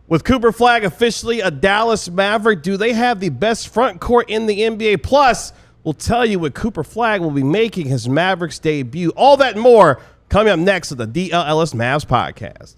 With Cooper Flagg officially a Dallas Maverick, do they have the best front court in the NBA? Plus, we'll tell you what Cooper Flagg will be making his Mavericks debut. All that and more coming up next on the DLLS Mavs podcast.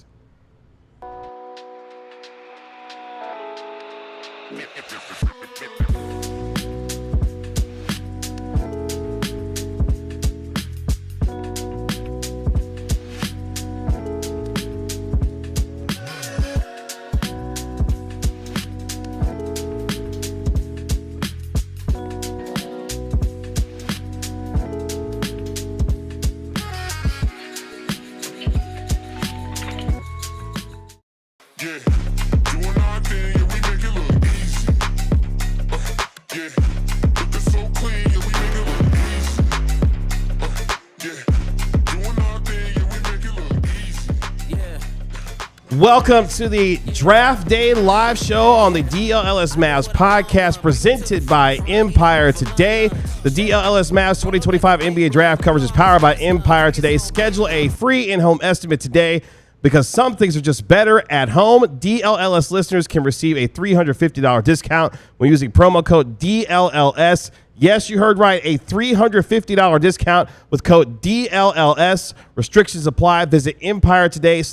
Welcome to the Draft Day live show on the DLLS Mavs podcast presented by Empire Today. The DLLS Mavs 2025 NBA Draft coverage is powered by Empire Today. Schedule a free in-home estimate today because some things are just better at home. DLLS listeners can receive a $350 discount when using promo code DLLS. Yes, you heard right, a $350 discount with code DLLS. Restrictions apply. Visit Empire Today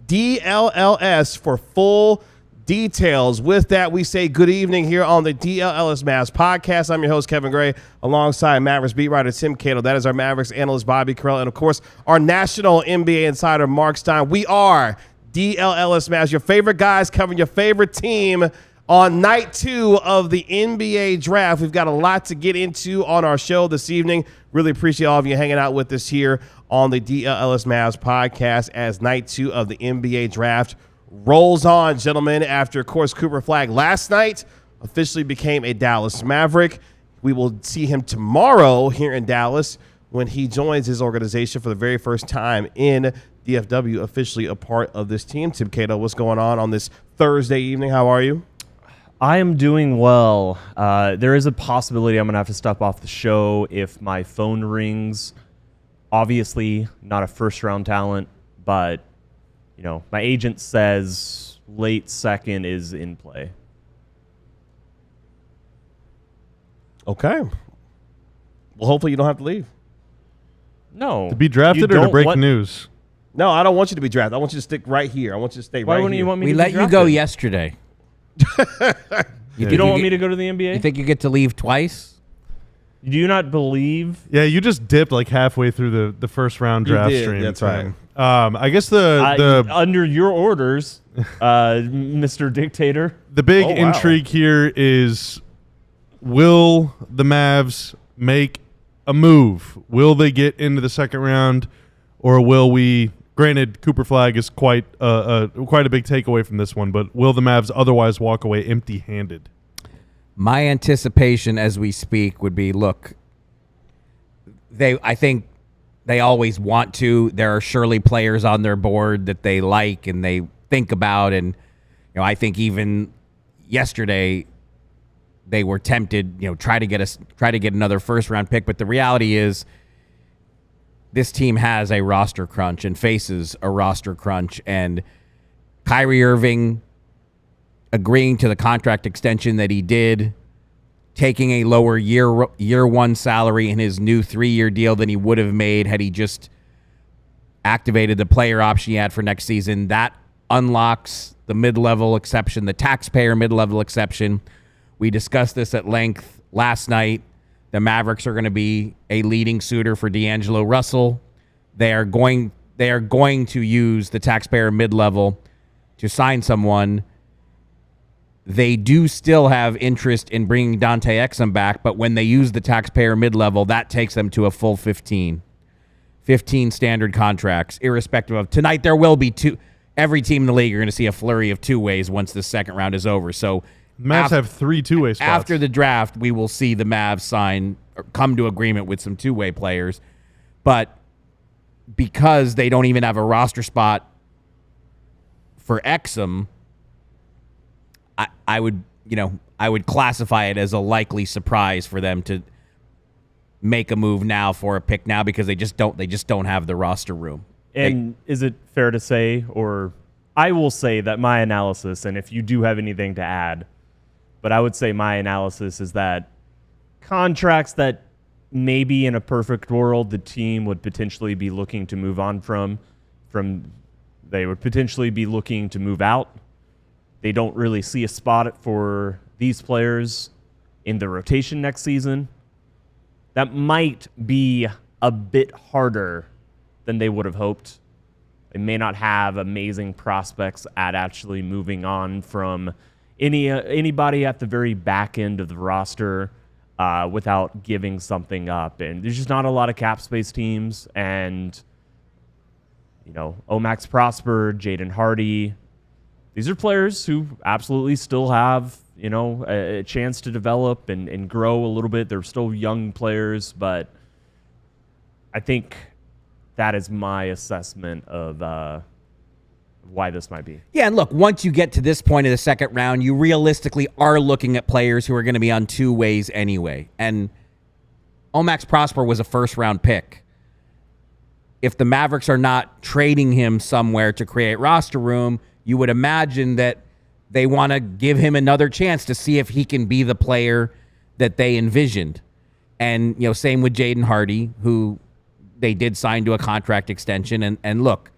/DLLS for full details. With that, we say good evening here on the DLLS Mavs podcast. I'm your host, Kevin Gray, alongside Mavericks beat writer Tim Cato. That is our Mavericks analyst, Bobby Carell, and, of course, our national NBA insider, Mark Stein. We are DLLS Mavs, your favorite guys covering your favorite team on night 2 of the NBA draft. We've got a lot to get into on our show this evening. Really appreciate all of you hanging out with us here on the DLLS Mavs podcast as night 2 of the NBA draft rolls on, gentlemen. After, of course, Cooper Flagg last night officially became a Dallas Maverick. We will see him tomorrow here in Dallas when he joins his organization for the very first time in DFW, officially a part of this team. Tim Cato, what's going on this Thursday evening? How are you? I am doing well. There is a possibility I'm going to have to step off the show if my phone rings. Obviously, not a first-round talent, but, you know, my agent says late second is in play. Okay. Well, hopefully you don't have to leave. No. To be drafted or to break news? No, I don't want you to be drafted. I want you to stick right here. I want you to stay right here. Why wouldn't you want me we to be let drafted? you go yesterday. You don't want me to go to the NBA? You think you get to leave twice? Do you not believe? Yeah, you just dipped like halfway through the first round draft stream. That's right. I guess the under your orders, Mr. Dictator. The big intrigue here is, will the Mavs make a move? Will they get into the second round, or will we? Granted, Cooper Flagg is quite a big takeaway from this one, but will the Mavs otherwise walk away empty-handed? My anticipation as we speak would be, look, I think they always want to. There are surely players on their board that they like and they think about, and I think even yesterday they were tempted, try to get another first-round pick, but the reality is, this team has a roster crunch and faces a roster crunch, and Kyrie Irving agreeing to the contract extension that he did, taking a lower year one salary in his new 3-year deal than he would have made had he just activated the player option he had for next season. That unlocks the mid-level exception, the taxpayer mid-level exception. We discussed this at length last night. The Mavericks are going to be a leading suitor for D'Angelo Russell. They are going to use the taxpayer mid-level to sign someone. They do still have interest in bringing Dante Exum back, but when they use the taxpayer mid-level, that takes them to a full 15 standard contracts, irrespective of tonight. There will be two. Every team in the league are going to see a flurry of two-ways once the second round is over. So Mavs have 3 two-way spots. After the draft, we will see the Mavs sign or come to agreement with some two-way players. But because they don't even have a roster spot for Exum, I would classify it as a likely surprise for them to make a move now for a pick now because they just don't have the roster room. And is it fair to say, or I will say that my analysis, and if you do have anything to add, but I would say my analysis is that contracts that maybe in a perfect world the team would potentially be looking to move on from they would potentially be looking to move out. They don't really see a spot for these players in the rotation next season. That might be a bit harder than they would have hoped. They may not have amazing prospects at actually moving on from anybody at the very back end of the roster without giving something up. And there's just not a lot of cap space teams. And, you know, Omax Prosper, Jaden Hardy, these are players who absolutely still have, you know, a chance to develop and grow a little bit. They're still young players, but I think that is my assessment of why this might be. Yeah, and look, once you get to this point of the second round, you realistically are looking at players who are going to be on two ways anyway. And Omax Prosper was a first-round pick. If the Mavericks are not trading him somewhere to create roster room, you would imagine that they want to give him another chance to see if he can be the player that they envisioned. And, you know, same with Jaden Hardy, who they did sign to a contract extension. And look,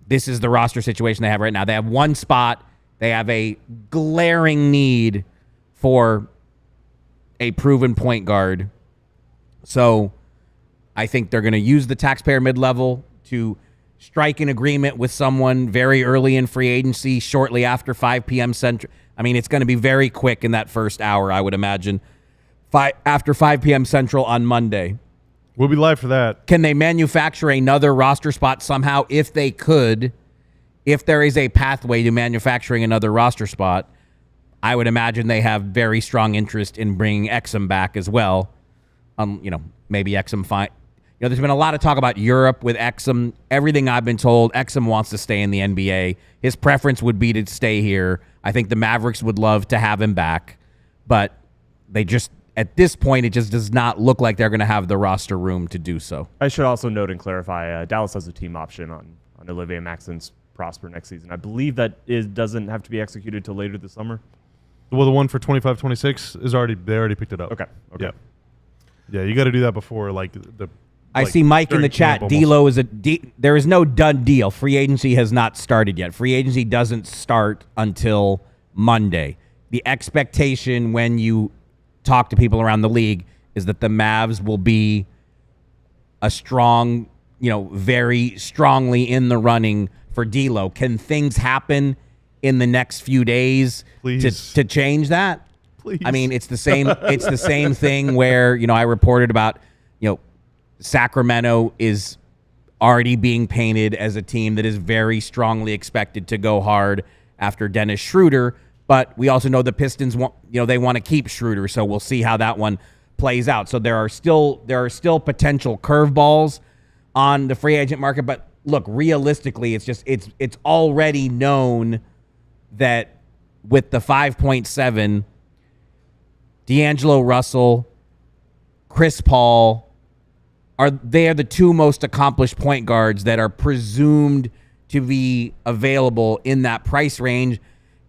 this is the roster situation they have right now. They have one spot. They have a glaring need for a proven point guard. So I think they're going to use the taxpayer mid-level to strike an agreement with someone very early in free agency, shortly after 5 p.m. Central. I mean, it's going to be very quick in that first hour, I would imagine. After 5 p.m. Central on Monday. We'll be live for that. Can they manufacture another roster spot somehow? If they could, if there is a pathway to manufacturing another roster spot, I would imagine they have very strong interest in bringing Exum back as well. You know, maybe Exum fine. You know, there's been a lot of talk about Europe with Exum. Everything I've been told, Exum wants to stay in the NBA. His preference would be to stay here. I think the Mavericks would love to have him back, but they just, at this point, it just does not look like they're going to have the roster room to do so. I should also note and clarify, Dallas has a team option on Olivier Maxson's Prosper next season. I believe that it doesn't have to be executed till later this summer. Well, the one for 25-26 is they already picked it up. Okay. Yeah, you got to do that before I see Mike in the chat. D'Lo is there is no done deal. Free agency has not started yet. Free agency doesn't start until Monday. The expectation when you talk to people around the league is that the Mavs will be a strong, you know, very strongly in the running for D'Lo. Can things happen in the next few days to change that? Please. I mean, it's the same. It's the same thing where, you know, I reported about, you know, Sacramento is already being painted as a team that is very strongly expected to go hard after Dennis Schroeder. But we also know the Pistons want, you know, they want to keep Schroeder, so we'll see how that one plays out. So there are still potential curveballs on the free agent market. But look, realistically, it's already known that with the 5.7, D'Angelo Russell, Chris Paul, they are the two most accomplished point guards that are presumed to be available in that price range.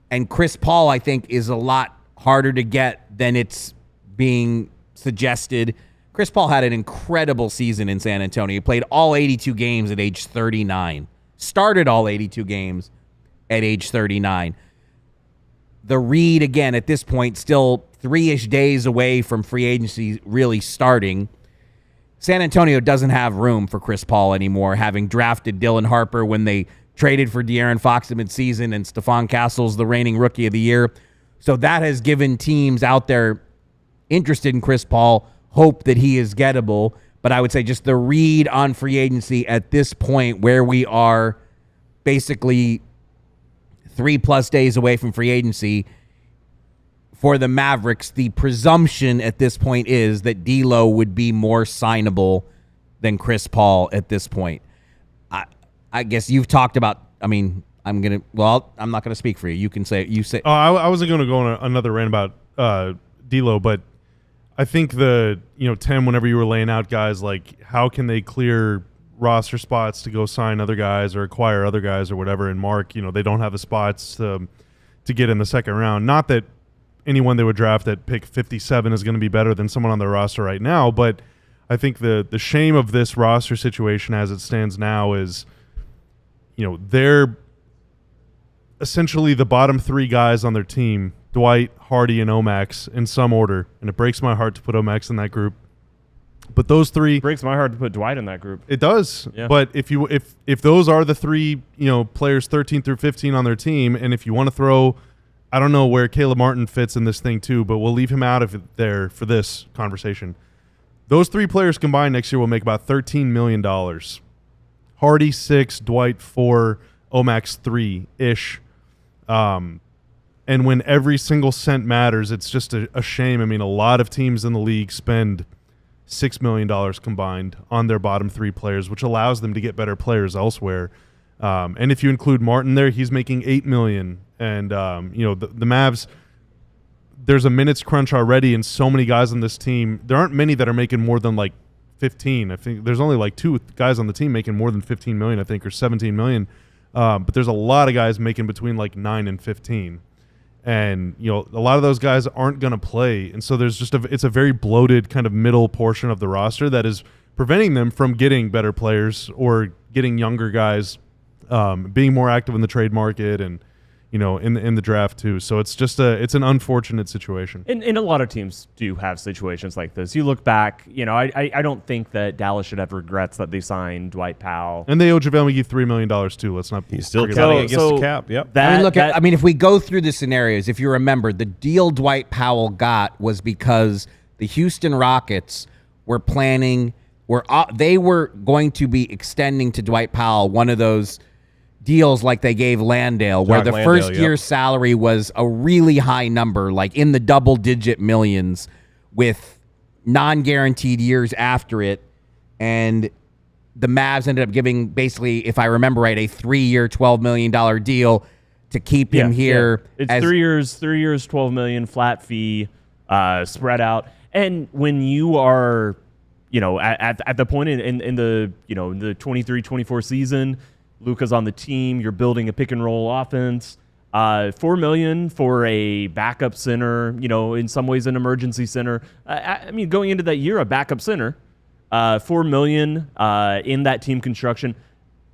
And Chris Paul, I think, is a lot harder to get than it's being suggested. Chris Paul had an incredible season in San Antonio. He played all 82 games at age 39. Started all 82 games at age 39. The read, again, at this point, still 3-ish days away from free agency really starting. San Antonio doesn't have room for Chris Paul anymore, having drafted Dylan Harper when they traded for De'Aaron Fox in midseason and Stephon Castle's the reigning rookie of the year. So that has given teams out there interested in Chris Paul hope that he is gettable. But I would say just the read on free agency at this point where we are basically 3+ days away from free agency, for the Mavericks, the presumption at this point is that D'Lo would be more signable than Chris Paul at this point. I guess you've talked about, I mean, I'm not going to speak for you. You can say, Oh, I wasn't going to go on another rant about D'Lo, but I think Tim, whenever you were laying out guys, like how can they clear roster spots to go sign other guys or acquire other guys or whatever. And Mark, they don't have the spots to get in the second round. Not that anyone they would draft at pick 57 is going to be better than someone on their roster right now, but I think the shame of this roster situation as it stands now is, they're essentially the bottom three guys on their team, Dwight, Hardy, and Omax, in some order. And it breaks my heart to put Omax in that group. But those three... It breaks my heart to put Dwight in that group. It does. Yeah. But if those are the three, players 13 through 15 on their team, and if you want to throw... I don't know where Caleb Martin fits in this thing too, but we'll leave him out of it there for this conversation. Those three players combined next year will make about $13 million. Hardy 6, Dwight 4, Omax 3-ish. And when every single cent matters, it's just a shame. I mean, a lot of teams in the league spend $6 million combined on their bottom three players, which allows them to get better players elsewhere. And if you include Martin there, he's making $8 million. And, the Mavs, there's a minutes crunch already, and so many guys on this team. There aren't many that are making more than like 15. I think there's only like 2 guys on the team making more than 15 million, I think, or 17 million. But there's a lot of guys making between like 9 and 15. And, a lot of those guys aren't going to play. And so there's just it's a very bloated kind of middle portion of the roster that is preventing them from getting better players or getting younger guys, being more active in the trade market and, in the draft too. So it's just it's an unfortunate situation. And a lot of teams do have situations like this. You look back, I don't think that Dallas should have regrets that they signed Dwight Powell. And they owe JaVale McGee $3 million too. Let's not. He's still counting against the cap. Yep. If we go through the scenarios, if you remember, the deal Dwight Powell got was because the Houston Rockets were planning, they were going to be extending to Dwight Powell one of those deals like they gave Landale, where the first year salary was a really high number, like in the double-digit millions, with non-guaranteed years after it. And the Mavs ended up giving, basically, if I remember right, a 3-year, $12 million deal to keep him here. Yeah. It's 3 years, $12 million, flat fee, spread out. And when you are, at the point in the, the 23-24 season, Luka's on the team. You're building a pick and roll offense. $4 million for a backup center. In some ways an emergency center. I mean, going into that year, a backup center. $4 million in that team construction.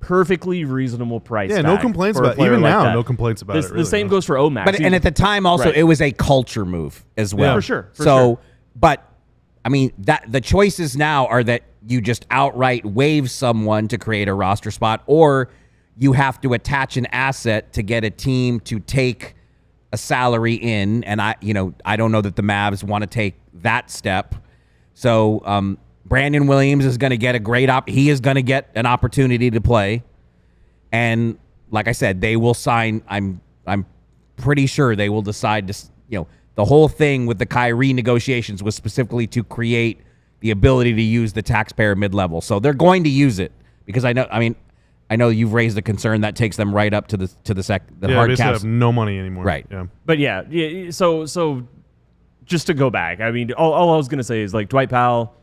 Perfectly reasonable price. Yeah, no complaints about it. Even now, no complaints about it. The same goes for Omax. And at the time, also, it was a culture move as well. Yeah, for sure. But I mean, the choices now are that you just outright waive someone to create a roster spot, or you have to attach an asset to get a team to take a salary in. And I don't know that the Mavs want to take that step. So Brandon Williams is going to get he is going to get an opportunity to play. And like I said, they will sign. I'm pretty sure they will decide to, the whole thing with the Kyrie negotiations was specifically to create the ability to use the taxpayer mid-level. So they're going to use it because I know you've raised a concern that takes them right up to the hard caps. caps. Have no money anymore. Right. Yeah. But so just to go back, I mean, all I was going to say is like Dwight Powell,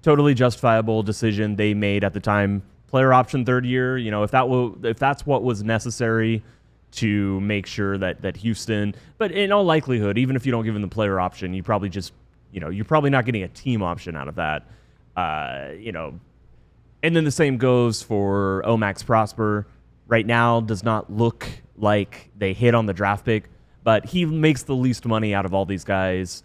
totally justifiable decision they made at the time. Player option third year, if that's what was necessary to make sure that Houston, but in all likelihood, even if you don't give him the player option, you probably just, you're probably not getting a team option out of that, and then the same goes for Omax Prosper. Right now does not look like they hit on the draft pick, but he makes the least money out of all these guys.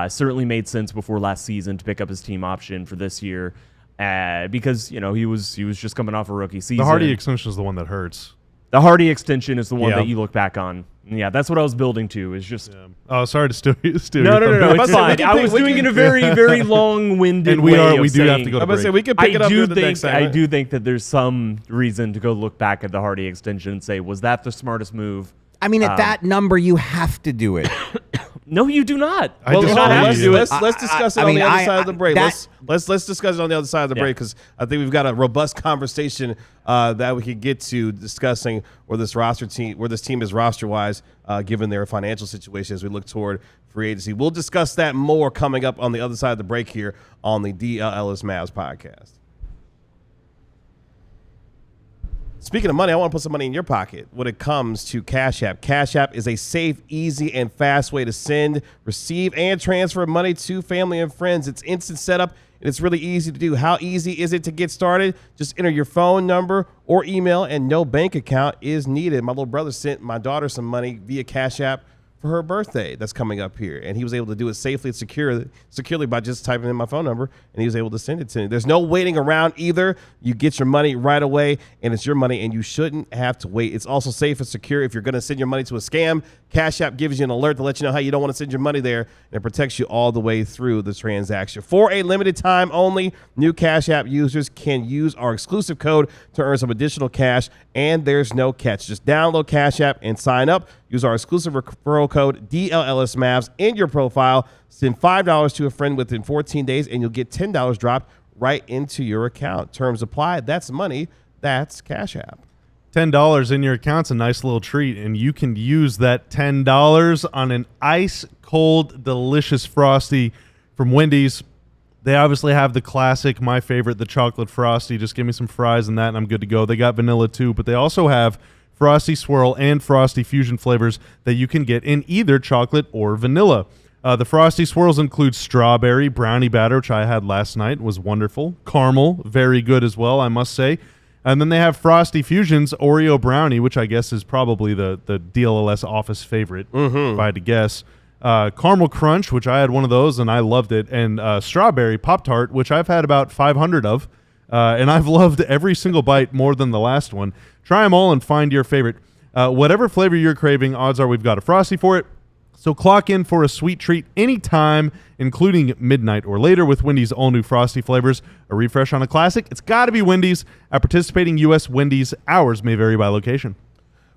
Certainly made sense before last season to pick up his team option for this year, because he was just coming off a rookie season. The Hardy extension is the one that hurts. The Hardy extension is the one that you look back on. Yeah, that's what I was building to. Is just. Yeah. Oh, sorry to steal you. No, it's fine. I was doing it in a very, very long-winded way. And we do have to go to break. We can pick it up in the next segment. I do think that there's some reason to go look back at the Hardy extension and say, was that the smartest move? I mean, at that number, you have to do it. No, you do not. Let's discuss it on the other side of the break. Let's discuss it on the other side of the break, because I think we've got a robust conversation that we could get to discussing where this team is roster wise, given their financial situation as we look toward free agency. We'll discuss that more coming up on the other side of the break here on the DLLS Mavs podcast. Speaking of money, I want to put some money in your pocket when it comes to Cash App. Cash App is a safe, easy, and fast way to send, receive, and transfer money to family and friends. It's instant setup, and it's really easy to do. How easy is it to get started? Just enter your phone number or email, and no bank account is needed. My little brother sent my daughter some money via Cash App for her birthday that's coming up here, and he was able to do it safely and securely by just typing in my phone number, and he was able to send it to me. There's no waiting around either. You get your money right away, and it's your money, and you shouldn't have to wait. It's also safe and secure. If you're going to send your money to a scam, Cash App gives you an alert to let you know how you don't want to send your money there, and it protects you all the way through the transaction. For a limited time only, new Cash App users can use our exclusive code to earn some additional cash, and there's no catch. Just download Cash App and sign up. Use our exclusive referral code DLLS Mavs in your profile. Send $5 to a friend within 14 days, and you'll get $10 dropped right into your account. Terms apply. That's money. That's Cash App. $10 in your account's a nice little treat, and you can use that $10 on an ice-cold, delicious Frosty from Wendy's. They obviously have the classic, my favorite, the chocolate Frosty. Just give me some fries and that, and I'm good to go. They got vanilla, too, but they also have Frosty Swirl and Frosty Fusion flavors that you can get in either chocolate or vanilla. The Frosty Swirls include strawberry, brownie batter, which I had last night, was wonderful. Caramel, very good as well, I must say. And then they have Frosty Fusions, Oreo brownie, which I guess is probably the DLLS office favorite, if I had to guess. Caramel Crunch, which I had one of those, and I loved it. And Strawberry Pop-Tart, which I've had about 500 of, and I've loved every single bite more than the last one. Try them all and find your favorite. Whatever flavor you're craving, odds are we've got a Frosty for it. So clock in for a sweet treat anytime, including midnight or later with Wendy's all-new Frosty flavors. A refresh on a classic? It's got to be Wendy's. At participating U.S. Wendy's, hours may vary by location.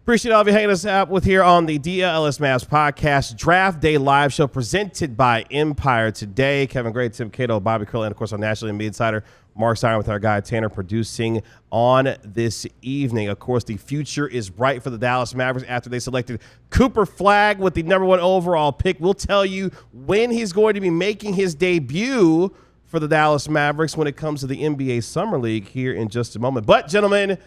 Appreciate all of you hanging us out with here on the DLLS Mavs podcast Draft Day live show presented by Empire Today. Kevin Gray, Tim Cato, Bobby Curl, and of course our National NBA insider Mark Stein with our guy Tanner producing on this evening. Of course, the future is bright for the Dallas Mavericks after they selected Cooper Flagg with the #1 overall pick. We'll tell you when he's going to be making his debut for the Dallas Mavericks when it comes to the NBA Summer League here in just a moment. But, gentlemen,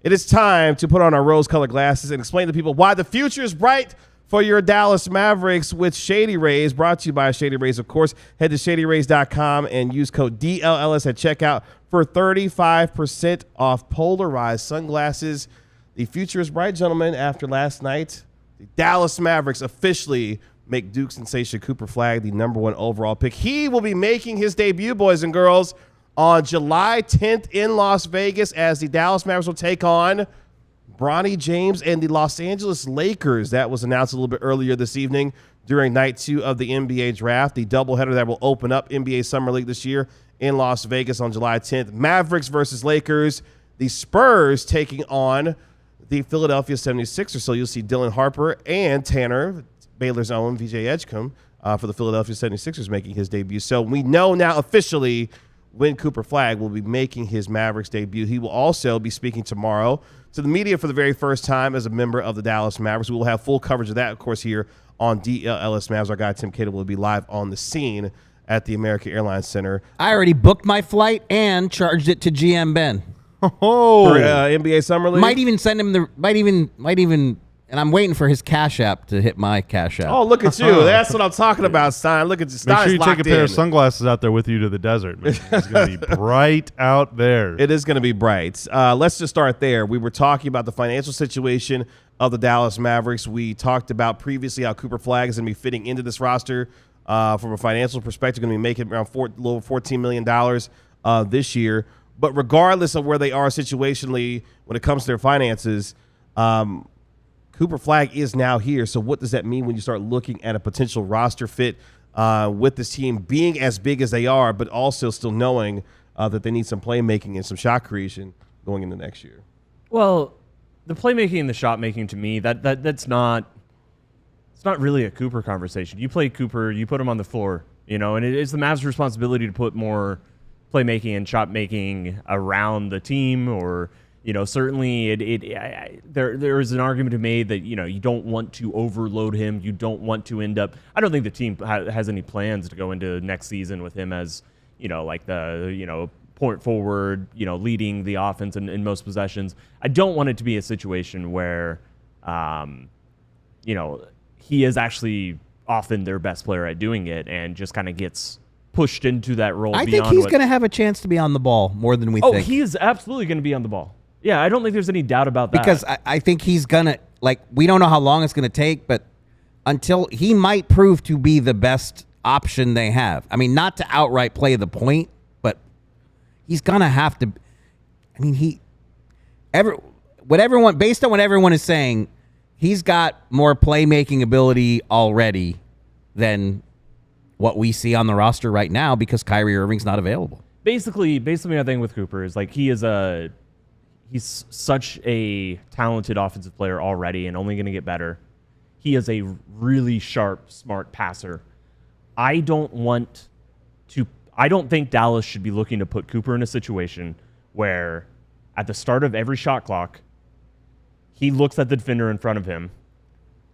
it is time to put on our rose-colored glasses and explain to people why the future is bright for your Dallas Mavericks with Shady Rays, brought to you by Shady Rays, of course. Head to shadyrays.com and use code DLLS at checkout for 35% off polarized sunglasses. The future is bright, gentlemen, after last night. The Dallas Mavericks officially make Duke sensation Cooper Flagg the #1 overall pick. He will be making his debut, boys and girls, on July 10th in Las Vegas as the Dallas Mavericks will take on Bronny James and the Los Angeles Lakers. That was announced a little bit earlier this evening during night 2 of the NBA draft. The doubleheader that will open up NBA Summer League this year in Las Vegas on July 10th. Mavericks versus Lakers. The Spurs taking on the Philadelphia 76ers. So you'll see Dylan Harper and Tanner, Baylor's own VJ Edgecombe, for the Philadelphia 76ers making his debut. So we know now officially when Cooper Flagg will be making his Mavericks debut. He will also be speaking tomorrow to the media for the very first time as a member of the Dallas Mavericks. We will have full coverage of that, of course, here on DLLS Mavs. Our guy Tim Cato will be live on the scene at the American Airlines Center. I already booked my flight and charged it to GM Ben. Oh, For NBA Summer League? Might even send him and I'm waiting for his Cash App to hit my Cash App. Oh, look at you. That's what I'm talking about, Stein. Look at you. make Stein's sure you take locked a pair in. of sunglasses out there with you to the desert, man. It's going to be bright out there. It is going to be bright. Let's just start there. We were talking about the financial situation of the Dallas Mavericks. We talked about previously how Cooper Flagg is going to be fitting into this roster from a financial perspective, going to be making around little $14 million this year. But regardless of where they are situationally when it comes to their finances, Cooper Flagg is now here. So what does that mean when you start looking at a potential roster fit with this team being as big as they are, but also still knowing that they need some playmaking and some shot creation going into next year? Well, the playmaking and the shot making to me, that's not really a Cooper conversation. You play Cooper, you put him on the floor, and it is the Mavs' responsibility to put more playmaking and shot making around the team, or certainly there is an argument to be made that you don't want to overload him. You don't want to end up. I don't think the team has any plans to go into next season with him as like the point forward, leading the offense in most possessions. I don't want it to be a situation where, he is actually often their best player at doing it and just kind of gets pushed into that role. I think he's going to have a chance to be on the ball more than we think. Oh, he is absolutely going to be on the ball. Yeah, I don't think there's any doubt about that. Because I think he's going to, we don't know how long it's going to take, but until he might prove to be the best option they have. I mean, not to outright play the point, but he's going to have to. I mean, based on what everyone is saying, he's got more playmaking ability already than what we see on the roster right now because Kyrie Irving's not available. Basically, my thing with Cooper is he's such a talented offensive player already and only going to get better. He is a really sharp, smart passer. I don't think Dallas should be looking to put Cooper in a situation where at the start of every shot clock, he looks at the defender in front of him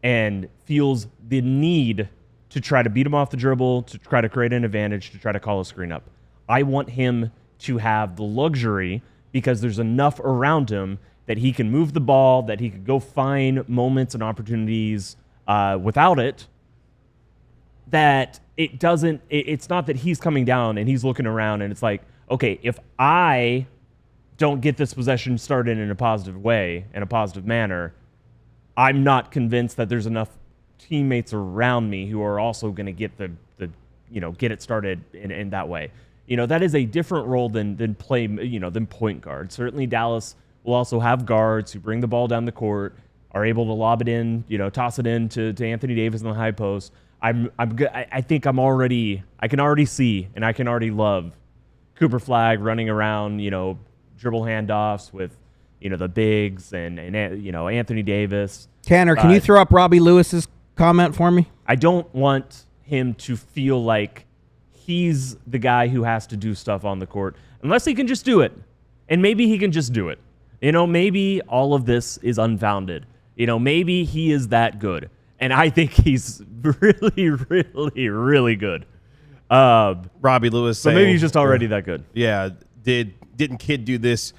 and feels the need to try to beat him off the dribble, to try to create an advantage, to try to call a screen up. I want him to have the luxury, because there's enough around him that he can move the ball, that he could go find moments and opportunities without it, that it's not that he's coming down and he's looking around and it's like, okay, if I don't get this possession started in a positive way, in a positive manner, I'm not convinced that there's enough teammates around me who are also going to get get it started in that way. That is a different role than point guard. Certainly Dallas will also have guards who bring the ball down the court, are able to lob it in, toss it in to Anthony Davis in the high post. I think I can already see and I can already love Cooper Flagg running around, dribble handoffs with, the bigs and Anthony Davis. Tanner, can you throw up Robbie Lewis's comment for me? I don't want him to feel like he's the guy who has to do stuff on the court unless he can just do it. And maybe he can just do it. Maybe all of this is unfounded. Maybe he is that good. And I think he's really, really, really good. Robbie Lewis so saying, maybe he's just already that good. Yeah. Didn't Kid do this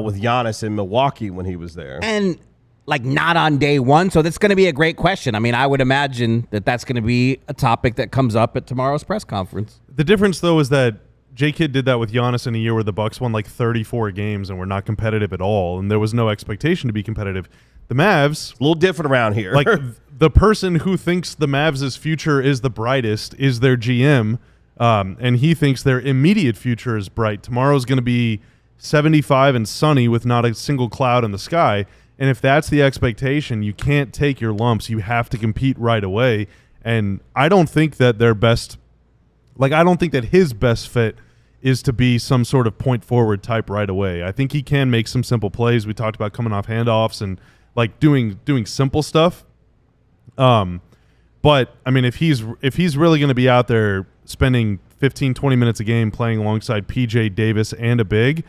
with Giannis in Milwaukee when he was there? And not on day one. So that's going to be a great question. I mean, I would imagine that that's going to be a topic that comes up at tomorrow's press conference. The difference, though, is that J-Kidd did that with Giannis in a year where the Bucks won 34 games and were not competitive at all, and there was no expectation to be competitive. The Mavs, a little different around here. The person who thinks the Mavs' future is the brightest is their GM, and he thinks their immediate future is bright. Tomorrow's going to be 75 and sunny with not a single cloud in the sky. And if that's the expectation, you can't take your lumps. You have to compete right away. And I don't think that their best, I don't think that his best fit is to be some sort of point forward type right away. I think he can make some simple plays. We talked about coming off handoffs and doing simple stuff. But I mean, if he's really going to be out there spending 15, 20 minutes a game playing alongside PJ Davis and a big,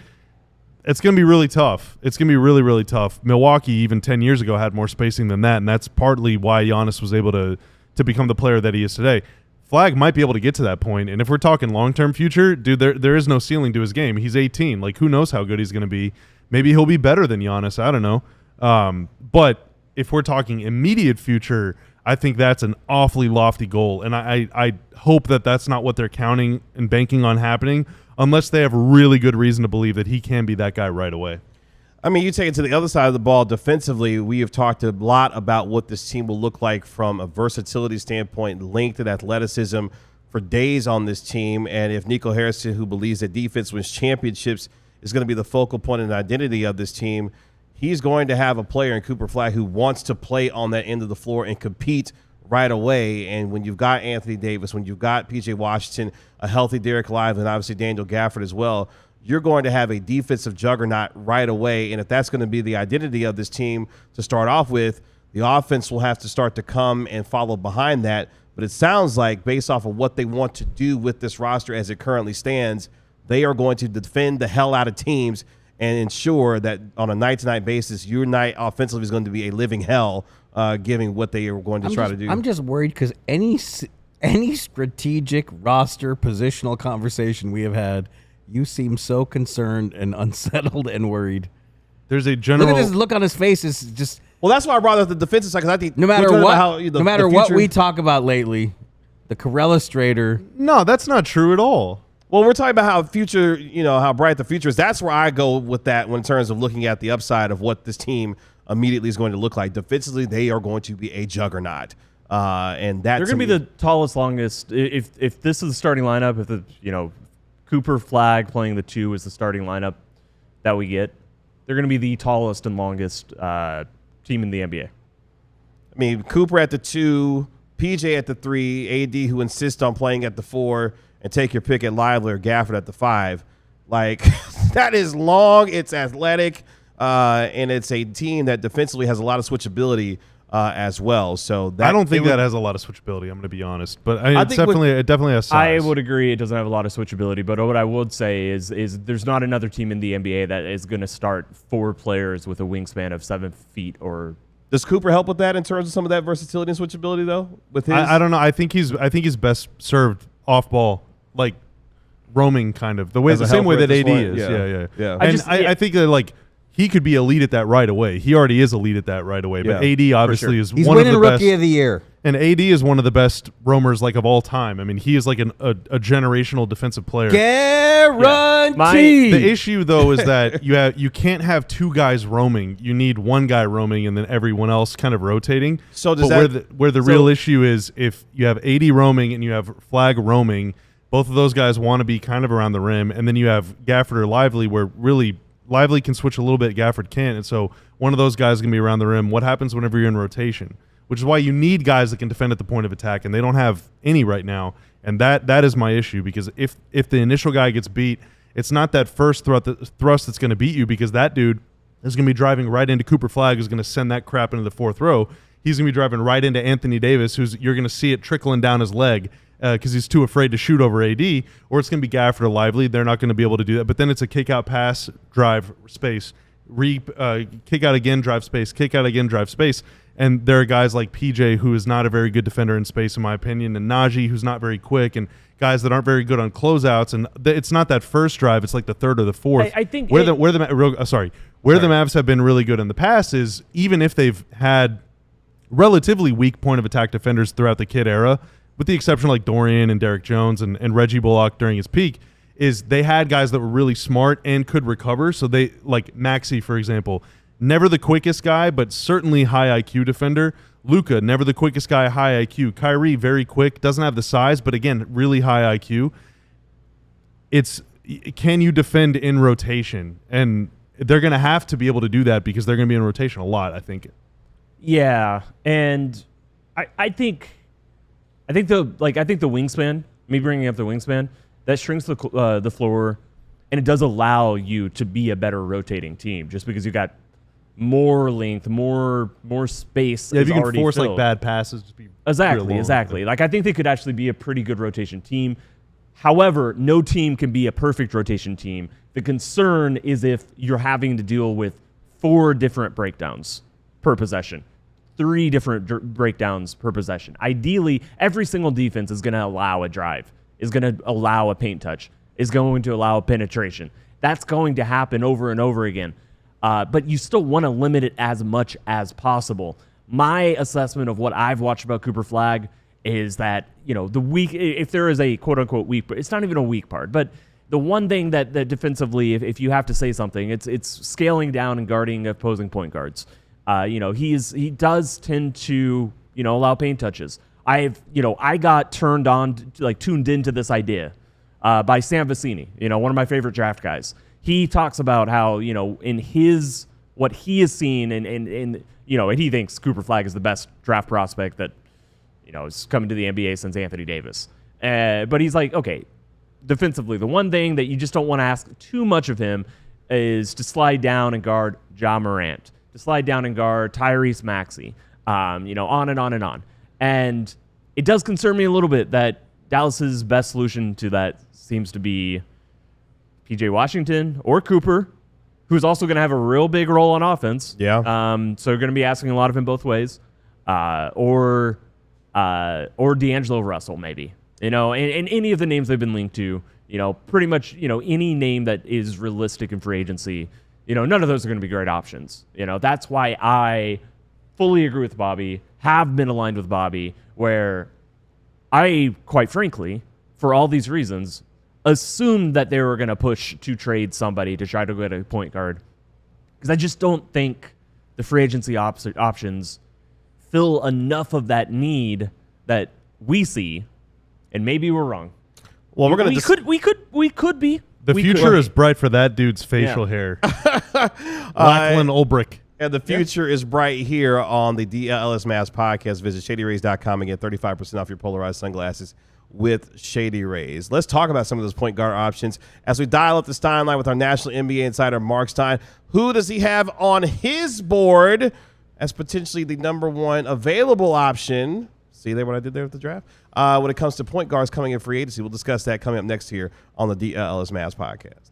it's going to be really tough. It's going to be really, really tough. Milwaukee, even 10 years ago, had more spacing than that, and that's partly why Giannis was able to become the player that he is today. Flagg might be able to get to that point, and if we're talking long-term future, dude, there is no ceiling to his game. He's 18. Who knows how good he's going to be? Maybe he'll be better than Giannis. I don't know. But if we're talking immediate future, I think that's an awfully lofty goal, and I hope that that's not what they're counting and banking on happening, unless they have really good reason to believe that he can be that guy right away. I mean, you take it to the other side of the ball defensively. We have talked a lot about what this team will look like from a versatility standpoint, length and athleticism for days on this team. And if Nico Harrison, who believes that defense wins championships, is going to be the focal point and identity of this team, he's going to have a player in Cooper Flagg who wants to play on that end of the floor and compete right away. And when you've got Anthony Davis, when you've got P.J. Washington, a healthy Derek Lively, and obviously Daniel Gafford as well, you're going to have a defensive juggernaut right away. And if that's going to be the identity of this team to start off with, the offense will have to start to come and follow behind that. But it sounds like, based off of what they want to do with this roster as it currently stands, they are going to defend the hell out of teams and ensure that on a night-to-night basis, your night offensively is going to be a living hell, given what they are going to try to do. I'm just worried because any strategic roster positional conversation we have had You seem so concerned and unsettled and worried. There's a Look general. at this look on his face. Is just Well, that's why I brought up the defensive side, because I think no matter we're talking what, about how no matter what future- we talk about lately, the Corellistrator. No, that's not true at all. Well, we're talking about how future, how bright the future is. That's where I go with that in terms of looking at the upside of what this team immediately is going to look like. Defensively, they are going to be a juggernaut. And that They're going to be the tallest, longest. If this is the starting lineup, if the Cooper Flagg playing the 2 is the starting lineup that we get, they're going to be the tallest and longest team in the NBA. I mean, Cooper at the 2, PJ at the 3, AD who insists on playing at the 4, and take your pick at Lively or Gafford at the 5. Like, that is long. It's athletic, and it's a team that defensively has a lot of switchability as well. So that I don't think that has a lot of switchability. I'm going to be honest, but it definitely has size. I would agree it doesn't have a lot of switchability, but what I would say is there's not another team in the NBA that is going to start 4 players with a wingspan of 7 feet or. Does Cooper help with that in terms of some of that versatility and switchability though? With his, I don't know. I think he's best served off ball, like roaming kind of the same way that AD is. Yeah. And I think that like he could be elite at that right away. He already is elite at that right away. But AD obviously is He's one of the winning best. Rookie of the Year. And AD is one of the best roamers like of all time. I mean, he is like a generational defensive player. Guaranteed. The issue though is that you can't have 2 guys roaming. You need 1 guy roaming and then everyone else kind of rotating. So does where the real issue is if you have AD roaming and you have Flagg roaming, both of those guys want to be kind of around the rim, and then you have Gafford or Lively where really Lively can switch a little bit, Gafford can't, and so one of those guys is going to be around the rim. What happens whenever you're in rotation? Which is why you need guys that can defend at the point of attack, and they don't have any right now. And that is my issue, because if the initial guy gets beat, it's not that first thrust that's going to beat you, because that dude is going to be driving right into Cooper Flagg, who's going to send that crap into the 4th row. He's going to be driving right into Anthony Davis, you're going to see it trickling down his leg because he's too afraid to shoot over AD, or it's going to be Gafford or Lively. They're not going to be able to do that. But then it's a kick-out pass, drive, space, kick out again, drive space, kick out again, drive space. And there are guys like PJ, who is not a very good defender in space, in my opinion, and Najee, who's not very quick, and guys that aren't very good on closeouts. And it's not that first drive; it's like the 3rd or the 4th. I think the Mavs have been really good in the past is even if they've had relatively weak point of attack defenders throughout the Kid era, with the exception of like Dorian and Derek Jones and Reggie Bullock during his peak, is they had guys that were really smart and could recover. So they, like Maxey, for example, never the quickest guy, but certainly high IQ defender. Luka, never the quickest guy, high IQ. Kyrie, very quick, doesn't have the size, but again, really high IQ. It's, can you defend in rotation? And they're going to have to be able to do that because they're going to be in rotation a lot, I think. Yeah, and I think the wingspan, me bringing up the wingspan, that shrinks the floor, and it does allow you to be a better rotating team just because you got more length, more space. Yeah, if you can force filled. like bad passes, just be exactly. Like I think they could actually be a pretty good rotation team. However, no team can be a perfect rotation team. The concern is if you're having to deal with 4 different breakdowns per possession, 3 different breakdowns per possession. Ideally, every single defense is going to allow a drive, is going to allow a paint touch, is going to allow a penetration. That's going to happen over and over again. But you still want to limit it as much as possible. My assessment of what I've watched about Cooper Flagg is that, if there is a quote-unquote weak, but it's not even a weak part, but the one thing that defensively, if you have to say something, it's scaling down and guarding opposing point guards. He does tend to, allow paint touches. I got tuned into this idea by Sam Vecini, one of my favorite draft guys. He talks about how, in what he has seen and he thinks Cooper Flagg is the best draft prospect that, is coming to the NBA since Anthony Davis. But he's like, okay, defensively, the one thing that you just don't want to ask too much of him is to slide down and guard Ja Morant, to slide down and guard Tyrese Maxey, on and on and on. And it does concern me a little bit that Dallas's best solution to that seems to be PJ Washington or Cooper, who's also going to have a real big role on offense. Yeah. So you're going to be asking a lot of him both ways, or D'Angelo Russell maybe. And any of the names they've been linked to, pretty much, any name that is realistic in free agency, none of those are going to be great options. That's why I fully agree with Bobby, have been aligned with Bobby, where I, quite frankly, for all these reasons, assumed that they were going to push to trade somebody to try to get a point guard. Because I just don't think the free agency options fill enough of that need that we see, and maybe we're wrong. Well, we're gonna we could be. The future is bright for that dude's facial hair. Lachlan Ulbrich. And the future is bright here on the DLLS Mavs podcast. Visit ShadyRays.com and get 35% off your polarized sunglasses with Shady Rays. Let's talk about some of those point guard options as we dial up the Stein line with our national NBA insider, Mark Stein. Who does he have on his board as potentially the number one available option? See there what I did there with the draft? When it comes to point guards coming in free agency, we'll discuss that coming up next here on the DLLS Mavs podcast.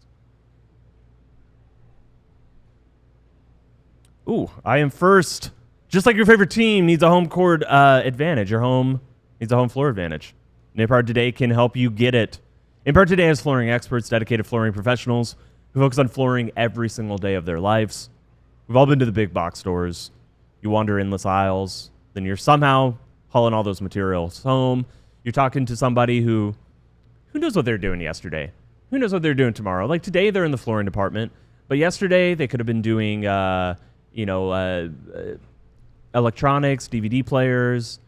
Ooh, I am first. Just like your favorite team needs a home court advantage, your home needs a home floor advantage. Empire Today can help you get it. Empire Today has flooring experts, dedicated flooring professionals who focus on flooring every single day of their lives. We've all been to the big box stores. You wander endless aisles, then you're somehow hauling all those materials home. You're talking to somebody who knows what they're doing yesterday. Who knows what they're doing tomorrow? Like today, they're in the flooring department, but yesterday they could have been doing, electronics, DVD players.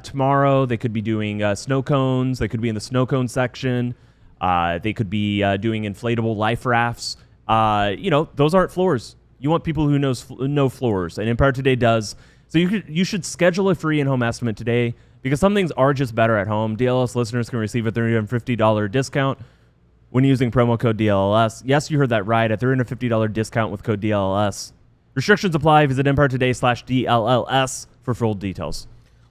Tomorrow they could be doing snow cones. They could be in the snow cone section. They could be doing inflatable life rafts. Those aren't floors. You want people who know floors, and Empire Today does. So you should schedule a free in-home estimate today because some things are just better at home. DLS listeners can receive a $350 discount when using promo code DLLS. Yes, you heard that right, a $350 discount with code DLLS. Restrictions apply. Visit EmpireToday/DLLS for full details.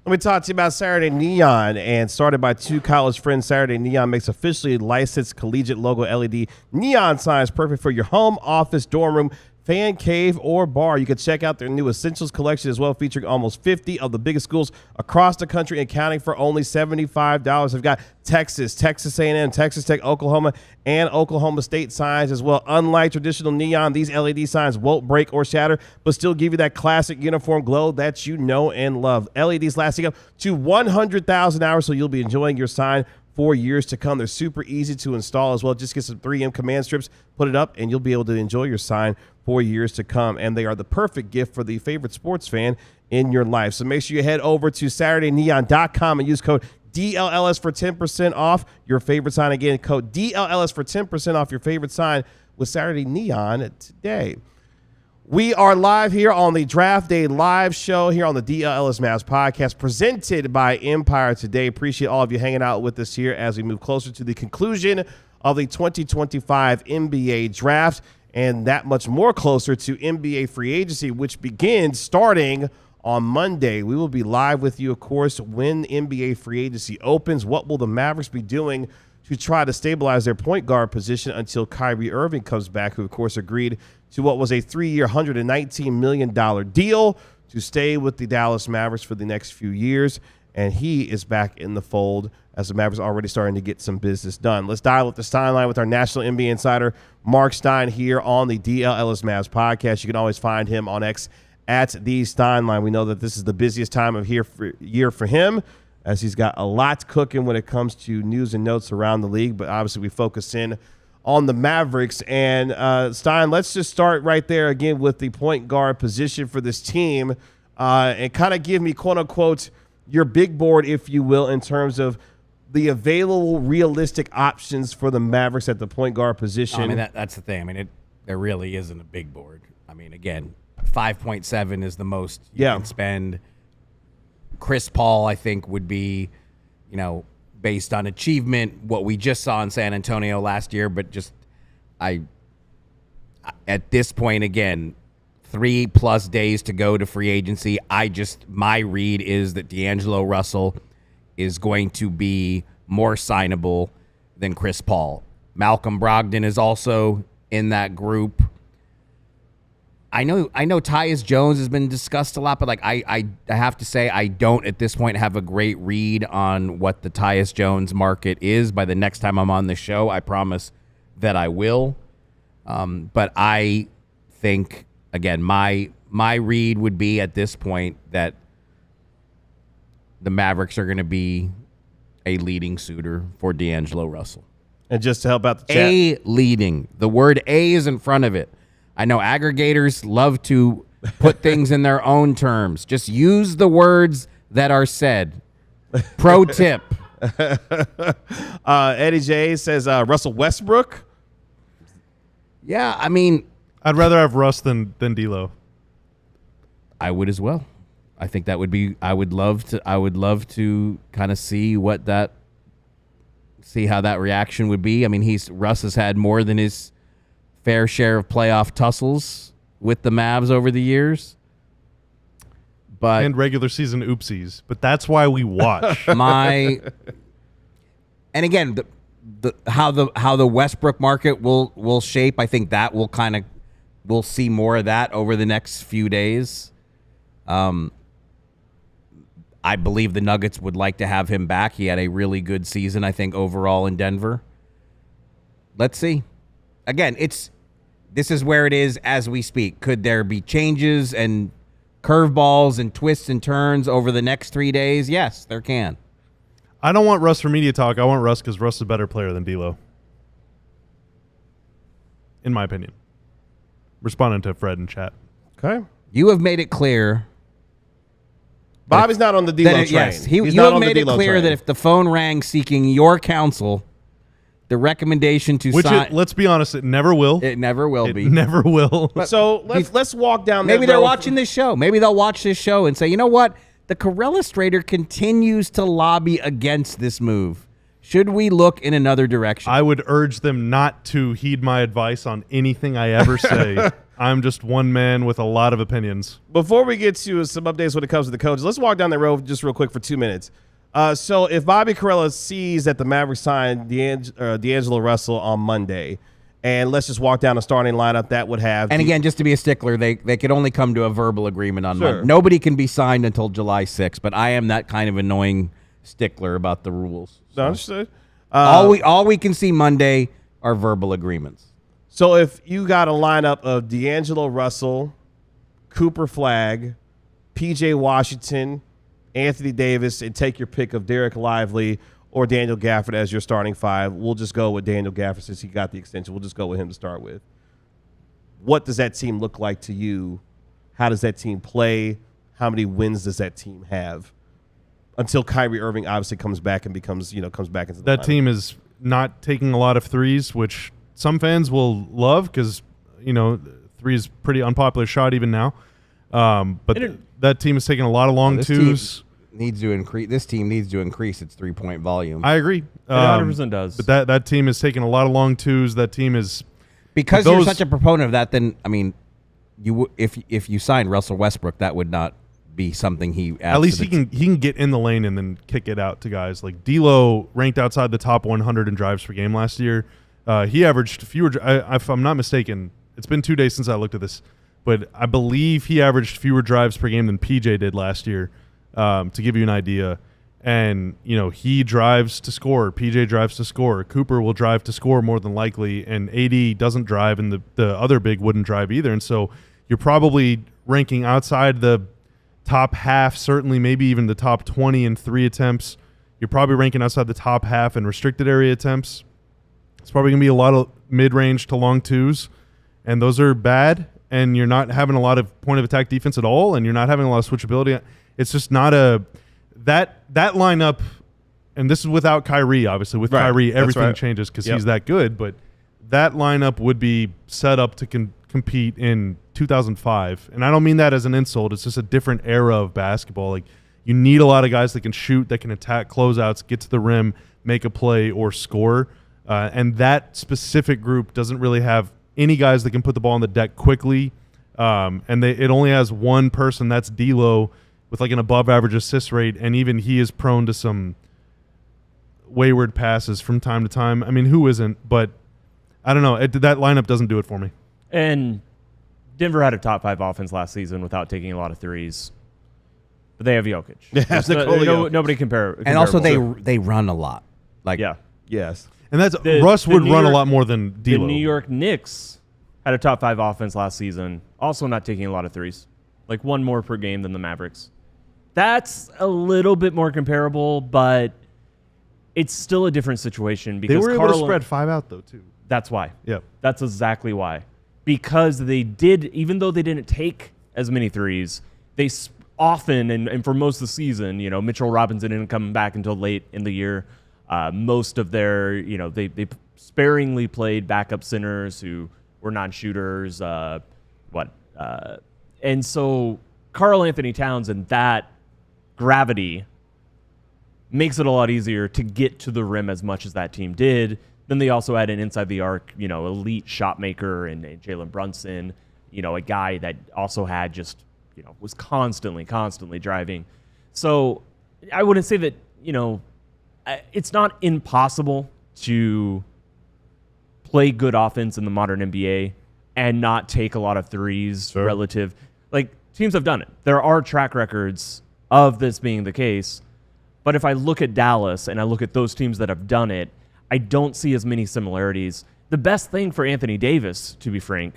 Let me talk to you about Saturday Neon. And started by two college friends, Saturday Neon makes officially licensed collegiate logo LED neon signs perfect for your home, office, dorm room, fan cave, or bar. You can check out their new Essentials collection as well, featuring almost 50 of the biggest schools across the country and counting for only $75. They've got Texas A&M, Texas Tech, Oklahoma, and Oklahoma State signs as well. Unlike traditional neon, these LED signs won't break or shatter, but still give you that classic uniform glow that you know and love. LEDs lasting up to 100,000 hours, so you'll be enjoying your sign for years to come. They're super easy to install as well. Just get some 3M command strips, put it up, and you'll be able to enjoy your sign for years to come. And they are the perfect gift for the favorite sports fan in your life. So make sure you head over to SaturdayNeon.com and use code DLLS for 10% off your favorite sign. Again, code DLLS for 10% off your favorite sign with Saturday Neon today. We are live here on the Draft Day Live show here on the DLLS Mavs podcast presented by Empire Today. Appreciate all of you hanging out with us here as we move closer to the conclusion of the 2025 NBA Draft and that much more closer to NBA free agency, which begins starting on Monday. We will be live with you, of course, when NBA free agency opens. What will the Mavericks be doing to try to stabilize their point guard position until Kyrie Irving comes back, who, of course, agreed to what was a 3-year, $119 million deal to stay with the Dallas Mavericks for the next few years. And he is back in the fold as the Mavericks are already starting to get some business done. Let's dial up the Stein line with our national NBA insider, Mark Stein, here on the DLLS Mavs podcast. You can always find him on X at the Stein line. We know that this is the busiest time of year for him, as he's got a lot cooking when it comes to news and notes around the league. But obviously we focus in on the Mavericks. And Stein, let's just start right there again with the point guard position for this team and kind of give me, quote unquote, your big board, if you will, in terms of the available realistic options for the Mavericks at the point guard position. I mean, that's the thing. I mean, there really isn't a big board. I mean, again, 5.7 is the most you can spend. Chris Paul, I think, would be, based on achievement, what we just saw in San Antonio last year. But just, at this point, again, 3+ days to go to free agency. My read is that D'Angelo Russell is going to be more signable than Chris Paul. Malcolm Brogdon is also in that group. I know Tyus Jones has been discussed a lot, but like I have to say I don't at this point have a great read on what the Tyus Jones market is. By the next time I'm on the show, I promise that I will. But I think again, my read would be at this point that the Mavericks are going to be a leading suitor for D'Angelo Russell. And just to help out the chat. A leading. The word A is in front of it. I know aggregators love to put things in their own terms. Just use the words that are said. Pro tip. Eddie J says Russell Westbrook. Yeah, I mean, I'd rather have Russ than D'Lo. I would as well. I think that would be. I would love to kind of see how that reaction would be. I mean, Russ has had more than his fair share of playoff tussles with the Mavs over the years, and regular season oopsies. But that's why we watch. And again, how the Westbrook market will shape. I think that we'll see more of that over the next few days. I believe the Nuggets would like to have him back. He had a really good season, I think, overall in Denver. Let's see. Again, this is where it is as we speak. Could there be changes and curveballs and twists and turns over the next 3 days? Yes, there can. I don't want Russ for media talk. I want Russ because Russ is a better player than D'Lo. In my opinion. Responding to Fred in chat. Okay. You have made it clear. Bobby's not on the D'Lo train. Yes, He's you not have on the made it D'Lo clear train. that if the phone rang seeking your counsel, the recommendation to sign... let's be honest, it never will. It never will It be. never will. So let's walk down. Maybe that they're road. watching this show. Maybe they'll watch this show and say, you know what? The Corella Strader continues to lobby against this move. Should we look in another direction? I would urge them not to heed my advice on anything I ever say. I'm just one man with a lot of opinions. Before we get to some updates when it comes to the coaches, let's walk down that road just real quick for 2 minutes. So if Bobby Corella sees that the Mavericks signed D'Angelo Russell on Monday, and let's just walk down the starting lineup that would have. And again, just to be a stickler, they could only come to a verbal agreement on Sure. Monday. Nobody can be signed until July 6th, but I am that kind of annoying stickler about the rules. So Understood. all we can see Monday are verbal agreements. So if you got a lineup of D'Angelo Russell, Cooper Flagg, P.J. Washington, Anthony Davis, and take your pick of Derek Lively or Daniel Gafford as your starting five, we'll just go with Daniel Gafford since he got the extension. We'll just go with him to start with. What does that team look like to you? How does that team play? How many wins does that team have? Until Kyrie Irving obviously comes back and comes back into the That lineup. team is not taking a lot of threes, which some fans will love because, three is pretty unpopular shot even now. But that team is taking a lot of long twos. This team needs to increase its 3-point volume. I agree. It 100% does. But that team is taking a lot of long twos. That team is Because you're such a proponent of that, then I mean, if you signed Russell Westbrook, that would not be something he adds at least to he can get in the lane and then kick it out to guys like D'Lo, ranked outside the top 100 in drives per game last year. He averaged fewer. If I'm not mistaken, it's been 2 days since I looked at this, but I believe he averaged fewer drives per game than PJ did last year. To give you an idea, and he drives to score. PJ drives to score. Cooper will drive to score more than likely, and AD doesn't drive, and the other big wouldn't drive either. And so you're probably ranking outside the top half, certainly maybe even the top 20 in three attempts. You're probably ranking outside the top half in restricted area attempts. It's probably going to be a lot of mid-range to long twos, and those are bad, and you're not having a lot of point-of-attack defense at all, and you're not having a lot of switchability. It's just not that lineup, and this is without Kyrie, obviously. With Kyrie, everything changes because he's that good, but that lineup would be set up to compete in 2005. And I don't mean that as an insult. It's just a different era of basketball. Like, you need a lot of guys that can shoot, that can attack closeouts, get to the rim, make a play, or score. And that specific group doesn't really have any guys that can put the ball on the deck quickly. And it only has one person, that's D'Lo, with like an above-average assist rate, and even he is prone to some wayward passes from time to time. I mean, who isn't? But I don't know. That lineup doesn't do it for me. And Denver had a top 5 offense last season without taking a lot of threes. But they have Jokic. Yes, nobody compare. And also they run a lot. Like Yeah. Yes. And that's The- Russ the would New run a York- lot more than The D'Lo. New York Knicks had a top 5 offense last season, also not taking a lot of threes, like 1 more per game than the Mavericks. That's a little bit more comparable, but it's still a different situation They because were able to spread 5 out though too. That's why. Yep. That's exactly why. Because they did, even though they didn't take as many threes, they often, and for most of the season, Mitchell Robinson didn't come back until late in the year. Most of their, they sparingly played backup centers who were non-shooters. And so Karl Anthony Towns and that gravity makes it a lot easier to get to the rim as much as that team did. Then they also had an inside the arc, elite shot maker and Jalen Brunson, a guy that also had just, was constantly driving. So I wouldn't say that, it's not impossible to play good offense in the modern NBA and not take a lot of threes relative. Like, teams have done it. There are track records of this being the case. But if I look at Dallas and I look at those teams that have done it, I don't see as many similarities. The best thing for Anthony Davis, to be frank,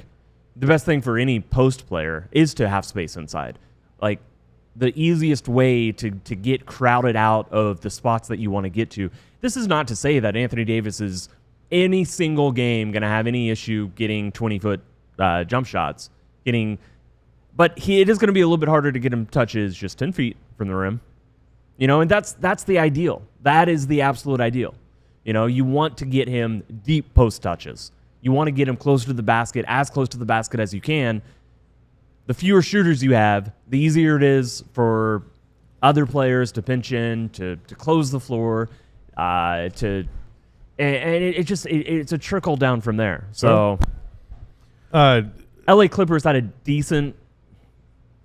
the best thing for any post player is to have space inside. Like, the easiest way to get crowded out of the spots that you want to get to. This is not to say that Anthony Davis is any single game going to have any issue getting 20-foot jump shots. But it is going to be a little bit harder to get him touches just 10 feet from the rim. And that's the ideal. That is the absolute ideal. You want to get him deep post touches. You want to get him closer to the basket, as close to the basket as you can. The fewer shooters you have, the easier it is for other players to pinch in, to close the floor, it's a trickle down from there. So, LA Clippers had a decent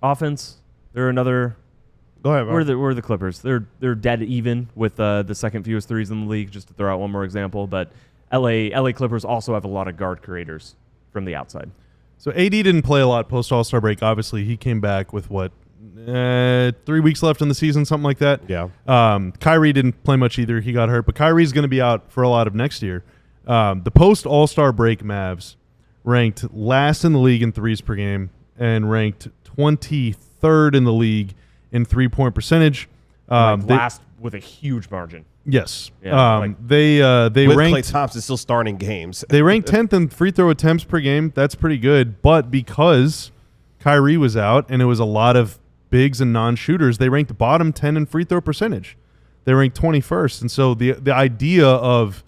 offense. They're another. Go ahead, Mark. Where are the Clippers? They're dead even with the second fewest threes in the league, just to throw out one more example. But LA Clippers also have a lot of guard creators from the outside. So AD didn't play a lot post All-Star break. Obviously, he came back with 3 weeks left in the season, something like that. Yeah. Kyrie didn't play much either. He got hurt, but Kyrie's going to be out for a lot of next year. The post All-Star break Mavs ranked last in the league in threes per game and ranked 23rd in the league in 3-point percentage. Last with a huge margin. Yes. Yeah, they With ranked Klay Thompson still starting games. They ranked 10th in free throw attempts per game. That's pretty good. But because Kyrie was out and it was a lot of bigs and non-shooters, they ranked bottom 10 in free throw percentage. They ranked 21st. And so the idea of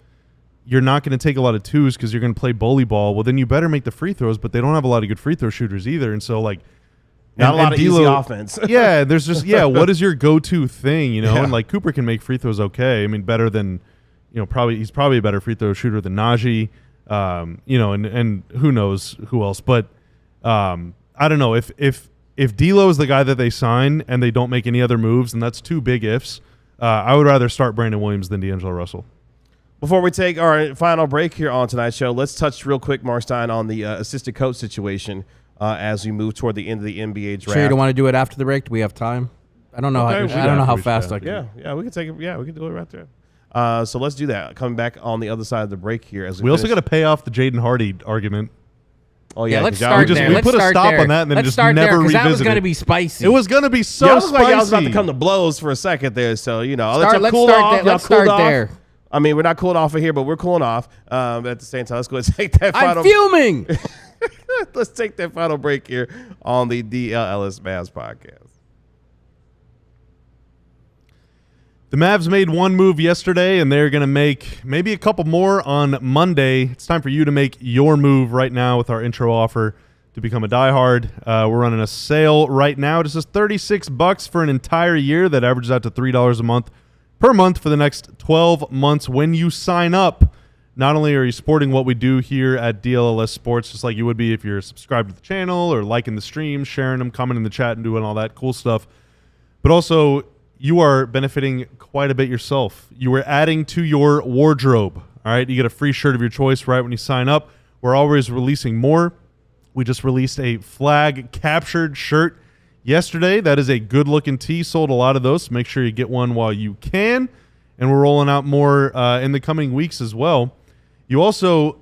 you're not going to take a lot of twos because you're going to play bully ball, well, then you better make the free throws, but they don't have a lot of good free throw shooters either. And so, Not a lot of easy offense. Yeah, there's just what is your go-to thing, Yeah. And Cooper can make free throws okay. I mean, better than he's probably a better free throw shooter than Najee. And who knows who else. But I don't know if D'Lo is the guy that they sign and they don't make any other moves, and that's 2 big ifs. I would rather start Brandon Williams than D'Angelo Russell. Before we take our final break here on tonight's show, let's touch real quick, Marstein, on the assistant coach situation. As we move toward the end of the NBA draft. Sure, you don't want to do it after the break? Do we have time? I don't know. Okay, I don't know how fast I can. Yeah, we can take it. Yeah, we can do it right there. So let's do that. Coming back on the other side of the break here. As We also got to pay off the Jaden Hardy argument. Oh Yeah, let's 'cause y'all- start just- there. we Let's put a start stop there. on that and then Let's just start never there, 'cause that was revisit going to it. be spicy. It was going to be so Y'all look like y'all was about spicy. to come to blows for a second there. So I'll let Start- y'all let's cool start off. there. Y'all Let's cooled start off. there. I mean, we're not cooling off in here, but we're cooling off. At the same time, let's go and take that final. I'm fuming. Let's take that final break here on the DLLS Mavs podcast. The Mavs made one move yesterday, and they're going to make maybe a couple more on Monday. It's time for you to make your move right now with our intro offer to become a diehard. We're running a sale right now. This is $36 for an entire year. That averages out to $3 a month per month for the next 12 months. When you sign up, not only are you supporting what we do here at DLLS Sports, just like you would be if you're subscribed to the channel or liking the stream, sharing them, commenting in the chat, and doing all that cool stuff, but also you are benefiting quite a bit yourself. You are adding to your wardrobe. All right, you get a free shirt of your choice right when you sign up. We're always releasing more. We just released a flag captured shirt yesterday. That is a good looking tee. Sold a lot of those. So make sure you get one while you can. And we're rolling out more in the coming weeks as well. You also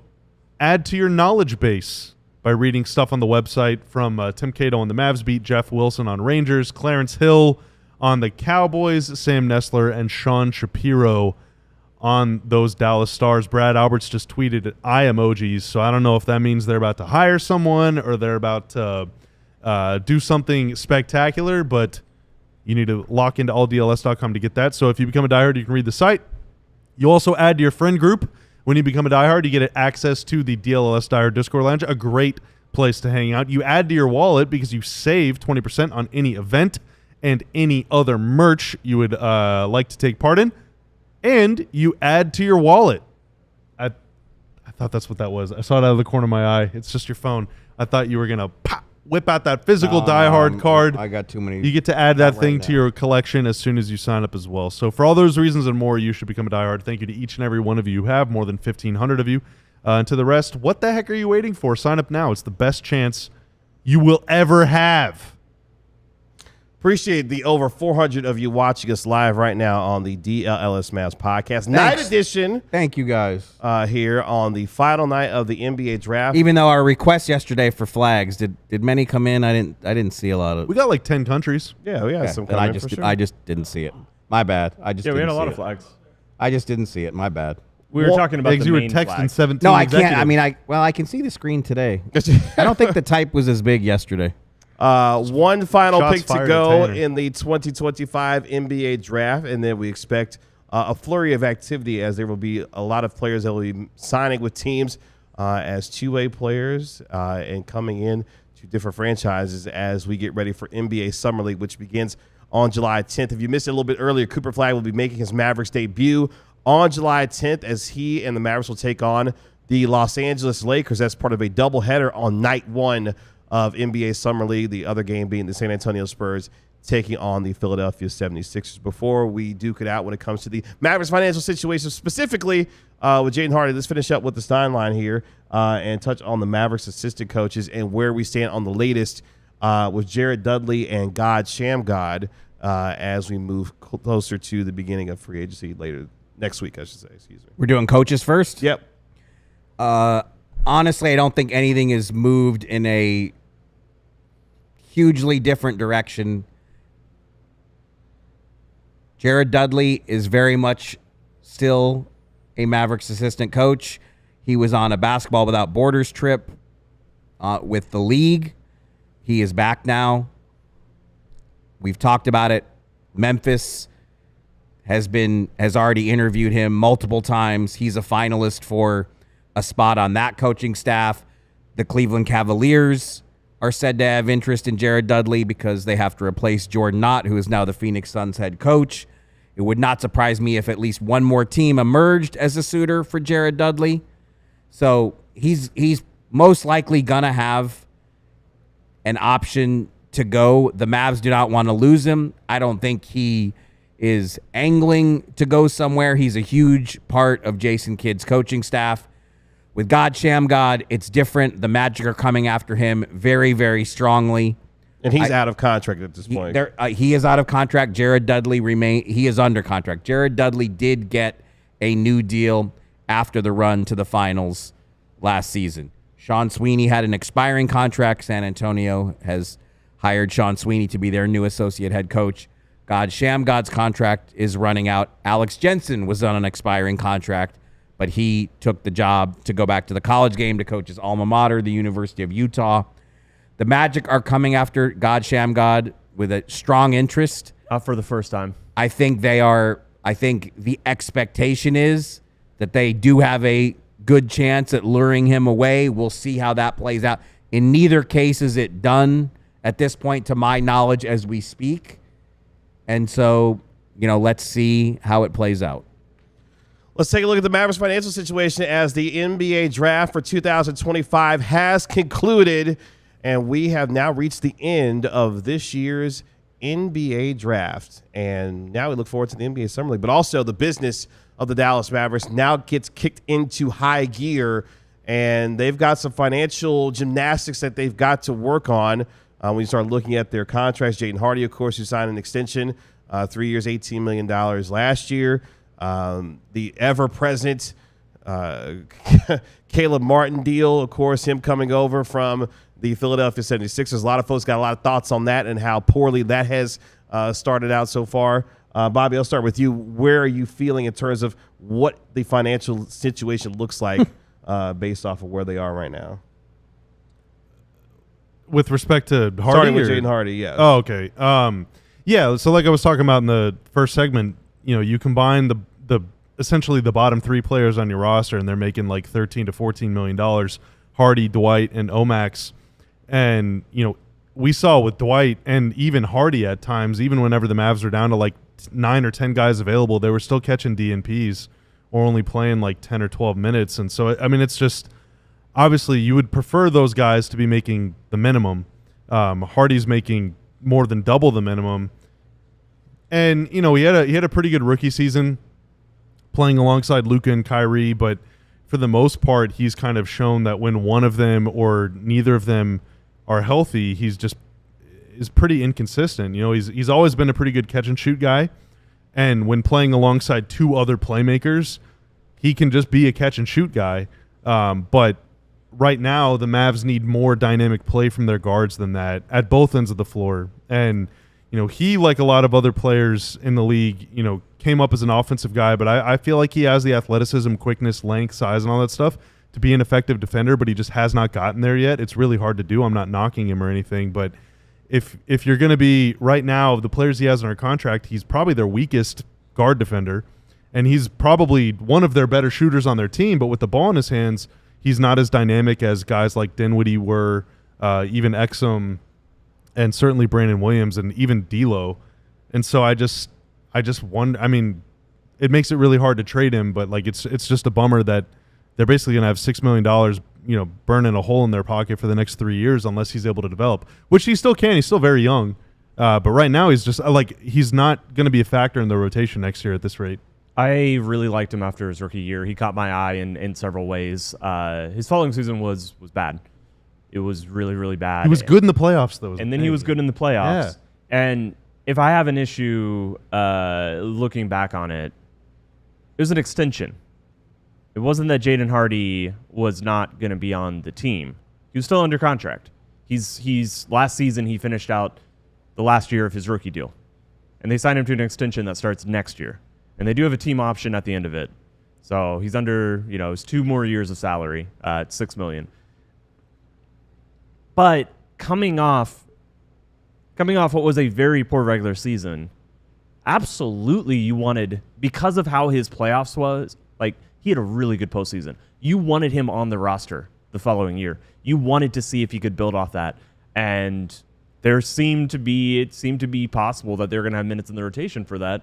add to your knowledge base by reading stuff on the website from Tim Cato on the Mavs beat, Jeff Wilson on Rangers, Clarence Hill on the Cowboys, Sam Nestler, and Sean Shapiro on those Dallas Stars. Brad Alberts just tweeted eye emojis, so I don't know if that means they're about to hire someone or they're about to do something spectacular, but you need to lock into alldls.com to get that. So if you become a diehard, you can read the site. You also add to your friend group. When you become a diehard, you get access to the DLLS Diehard Discord Lounge, a great place to hang out. You add to your wallet because you save 20% on any event and any other merch you would like to take part in. And you add to your wallet. I thought that's what that was. I saw it out of the corner of my eye. It's just your phone. I thought you were going to whip out that physical diehard card. I got too many. You get to add that thing to your collection as soon as you sign up as well. So for all those reasons and more, you should become a diehard. Thank you to each and every one of you who have, more than 1,500 of you. And to the rest, what the heck are you waiting for? Sign up now. It's the best chance you will ever have. Appreciate the over 400 of you watching us live right now on the DLLS Mavs podcast. Night edition. Thank you, guys. Here on the final night of the NBA draft. Even though our request yesterday for flags, did many come in? I didn't see a lot of. We got like 10 countries. Yeah, we had some And coming for sure. I just didn't see it. My bad. Yeah, we had a lot of flags. I just didn't see it. My bad. We were talking about the you were main texting flag. 17 No, I can't. executives. I mean, I can see the screen today. I don't think the type was as big yesterday. One final Shots pick to fired go at Tanner. in the 2025 NBA draft, and then we expect a flurry of activity as there will be a lot of players that will be signing with teams as two-way players and coming in to different franchises as we get ready for NBA Summer League, which begins on July 10th. If you missed it a little bit earlier, Cooper Flagg will be making his Mavericks debut on July 10th as he and the Mavericks will take on the Los Angeles Lakers. That's part of a doubleheader on night one of NBA Summer League, the other game being the San Antonio Spurs taking on the Philadelphia 76ers. Before we duke it out when it comes to the Mavericks financial situation, specifically with Jaden Hardy, let's finish up with the Stein line here and touch on the Mavericks assistant coaches and where we stand on the latest with Jared Dudley and God Shamgod as we move closer to the beginning of free agency later next week, I should say. Excuse me. We're doing coaches first? Yep. Honestly, I don't think anything is moved in a hugely different direction. Jared Dudley is very much still a Mavericks assistant coach. He was on a Basketball Without Borders trip with the league. He is back now. We've talked about it. Memphis has already interviewed him multiple times. He's a finalist for a spot on that coaching staff. The Cleveland Cavaliers are said to have interest in Jared Dudley because they have to replace Jordan Knott, who is now the Phoenix Suns head coach. It would not surprise me if at least one more team emerged as a suitor for Jared Dudley. So he's most likely going to have an option to go. The Mavs do not want to lose him. I don't think he is angling to go somewhere. He's a huge part of Jason Kidd's coaching staff. With God Shamgod, it's different. The Magic are coming after him very, very strongly. And he's out of contract at this point. He is out of contract. Jared Dudley he is under contract. Jared Dudley did get a new deal after the run to the finals last season. Sean Sweeney had an expiring contract. San Antonio has hired Sean Sweeney to be their new associate head coach. God Shamgod's contract is running out. Alex Jensen was on an expiring contract, but he took the job to go back to the college game to coach his alma mater, the University of Utah. The Magic are coming after God Shamgod with a strong interest. For the first time. I think the expectation is that they do have a good chance at luring him away. We'll see how that plays out. In neither case is it done at this point, to my knowledge, as we speak. And so, let's see how it plays out. Let's take a look at the Mavericks financial situation as the NBA draft for 2025 has concluded, and we have now reached the end of this year's NBA draft. And now we look forward to the NBA Summer League, but also the business of the Dallas Mavericks now gets kicked into high gear and they've got some financial gymnastics that they've got to work on. When you start looking at their contracts, Jaden Hardy, of course, who signed an extension, 3 years, $18 million last year. The ever-present Caleb Martin deal, of course, him coming over from the Philadelphia 76ers. A lot of folks got a lot of thoughts on that and how poorly that has started out so far. Bobby, I'll start with you. Where are you feeling in terms of what the financial situation looks like based off of where they are right now? With respect to Hardy? Starting with Jaden Hardy, yeah. Oh, okay. Yeah, so like I was talking about in the first segment, you combine the essentially the bottom three players on your roster, and they're making like $13 to $14 million. Hardy, Dwight, and Omax. And, we saw with Dwight and even Hardy at times, even whenever the Mavs were down to like 9 or 10 guys available, they were still catching DNPs or only playing like 10 or 12 minutes. And so, I mean, it's just obviously you would prefer those guys to be making the minimum. Hardy's making more than double the minimum. And, he had a pretty good rookie season playing alongside Luka and Kyrie, but for the most part, he's kind of shown that when one of them or neither of them are healthy, is pretty inconsistent. He's always been a pretty good catch and shoot guy, and when playing alongside two other playmakers, he can just be a catch and shoot guy. But right now, the Mavs need more dynamic play from their guards than that at both ends of the floor. And he, like a lot of other players in the league, came up as an offensive guy, but I feel like he has the athleticism, quickness, length, size, and all that stuff to be an effective defender, but he just has not gotten there yet. It's really hard to do. I'm not knocking him or anything, but if you're going to be right now, of the players he has on our contract, he's probably their weakest guard defender, and he's probably one of their better shooters on their team, but with the ball in his hands, he's not as dynamic as guys like Dinwiddie were, even Exum, and certainly Brandon Williams, and even D'Lo. And so I just wonder. I mean, it makes it really hard to trade him, but like it's just a bummer that they're basically going to have $6 million, burning a hole in their pocket for the next 3 years unless he's able to develop, which he still can. He's still very young, but right now he's just he's not going to be a factor in the rotation next year at this rate. I really liked him after his rookie year. He caught my eye in several ways. His following season was bad. It was really, really bad. He was good in the playoffs, though. And then he was good in the playoffs. Yeah. And if I have an issue looking back on it, it was an extension. It wasn't that Jaden Hardy was not going to be on the team. He was still under contract. He's last season he finished out the last year of his rookie deal. And they signed him to an extension that starts next year. And they do have a team option at the end of it. So he's under, his 2 more years of salary at $6 million. But coming off what was a very poor regular season, absolutely you wanted, because of how his playoffs was, he had a really good postseason. You wanted him on the roster the following year. You wanted to see if he could build off that. And it seemed to be possible that they're going to have minutes in the rotation for that.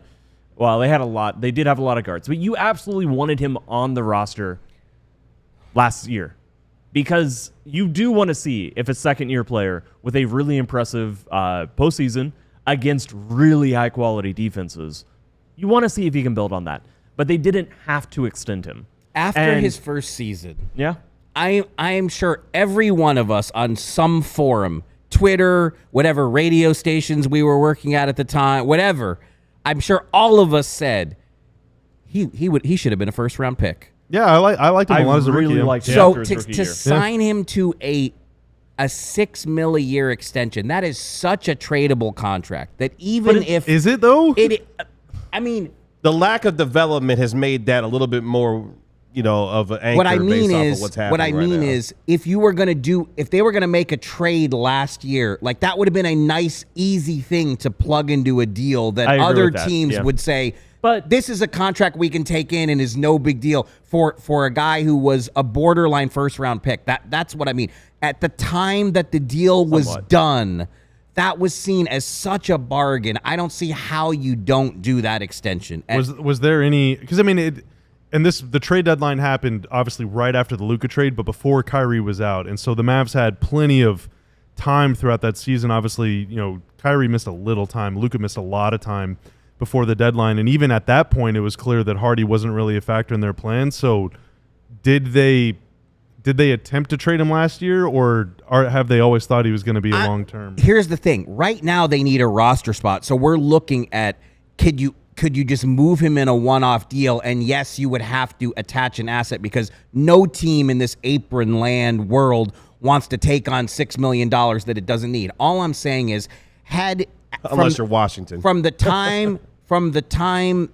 Well, they did have a lot of guards, but you absolutely wanted him on the roster last year because you do want to see if a second-year player with a really impressive postseason against really high-quality defenses, you want to see if he can build on that. But they didn't have to extend him. After his first season, yeah, I am sure every one of us on some forum, Twitter, whatever radio stations we were working at the time, whatever, I'm sure all of us said he should have been a first-round pick. Yeah, I liked him a lot as a rookie. So to sign him to a $6 million a year extension, that is such a tradable contract that even if is it though? I mean, the lack of development has made that a little bit more, of an anchor based off of what's happening. What I mean is, if they were gonna make a trade last year, like that would have been a nice, easy thing to plug into a deal that other teams would say, but this is a contract we can take in and is no big deal for a guy who was a borderline first round pick. That's what I mean. At the time that the deal was done, that was seen as such a bargain. I don't see how you don't do that extension. Was there any? Because I mean, the trade deadline happened obviously right after the Luka trade, but before Kyrie was out, and so the Mavs had plenty of time throughout that season. Obviously, Kyrie missed a little time. Luka missed a lot of time before the deadline, and even at that point, it was clear that Hardy wasn't really a factor in their plan. So, did they did they attempt to trade him last year, or have they always thought he was going to be a long term? Here's the thing. Right now, they need a roster spot. So we're looking at could you just move him in a one-off deal? And yes, you would have to attach an asset because no team in this apron land world wants to take on $6 million that it doesn't need. All I'm saying is, unless you're Washington, from the time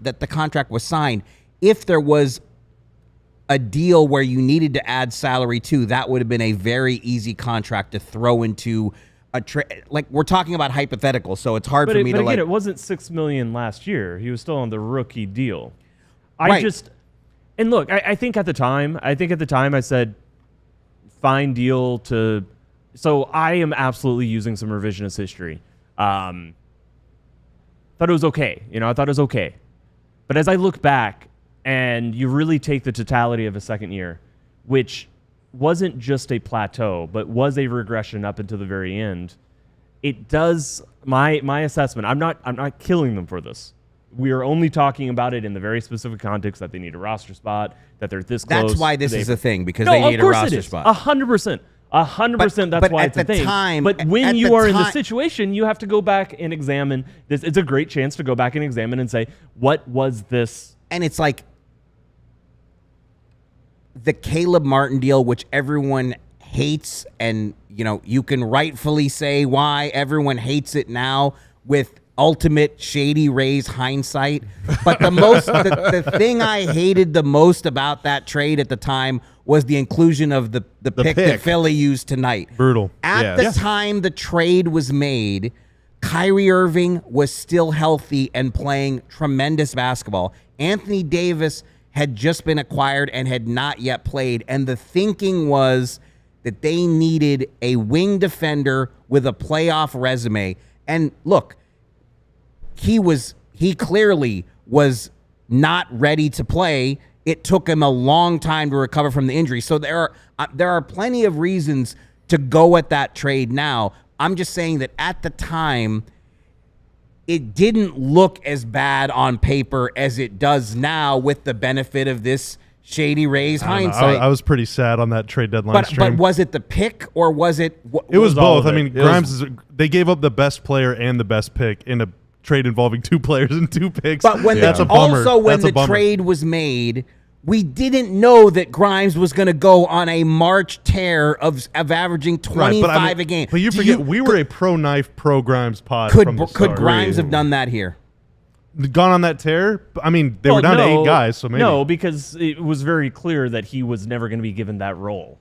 that the contract was signed, if there was a deal where you needed to add salary to, that would have been a very easy contract to throw into a trade. Like, we're talking about hypothetical, so it's hard for me to again, like. it wasn't $6 million last year. He was still on the rookie deal. Right. And look, I think at the time I said, fine deal to. So I am absolutely using some revisionist history. Thought it was okay. I thought it was okay. But as I look back, and you really take the totality of a second year, which wasn't just a plateau, but was a regression up until the very end. It does my assessment. I'm not killing them for this. We are only talking about it in the very specific context that they need a roster spot, that they're this close. That's why this is a thing, because they need a roster spot. 100%. 100%. That's why it's a thing. But when you are in the situation, you have to go back and examine this. It's a great chance to go back and examine and say, what was this? And it's like the Caleb Martin deal, which everyone hates, and you can rightfully say why everyone hates it now with ultimate Shady Rays hindsight. But the thing I hated the most about that trade at the time was the inclusion of the pick that Philly used tonight. Brutal. At the time the trade was made, Kyrie Irving was still healthy and playing tremendous basketball. Anthony Davis had just been acquired and had not yet played. And the thinking was that they needed a wing defender with a playoff resume. And look, he clearly was not ready to play. It took him a long time to recover from the injury. So there are plenty of reasons to go at that trade now. I'm just saying that at the time, it didn't look as bad on paper as it does now with the benefit of this Shady Rays hindsight. I was pretty sad on that trade deadline stream. But was it the pick or was it? It was both. I mean, they gave up the best player and the best pick in a trade involving two players and two picks. But when that's a bummer. Also when the trade was made, we didn't know that Grimes was going to go on a March tear of averaging 25 a game. But you forget, we were a pro-knife, pro-Grimes pod from the start. Could Grimes have done that here? Gone on that tear? I mean, they were down to 8 guys, so maybe. No, because it was very clear that he was never going to be given that role.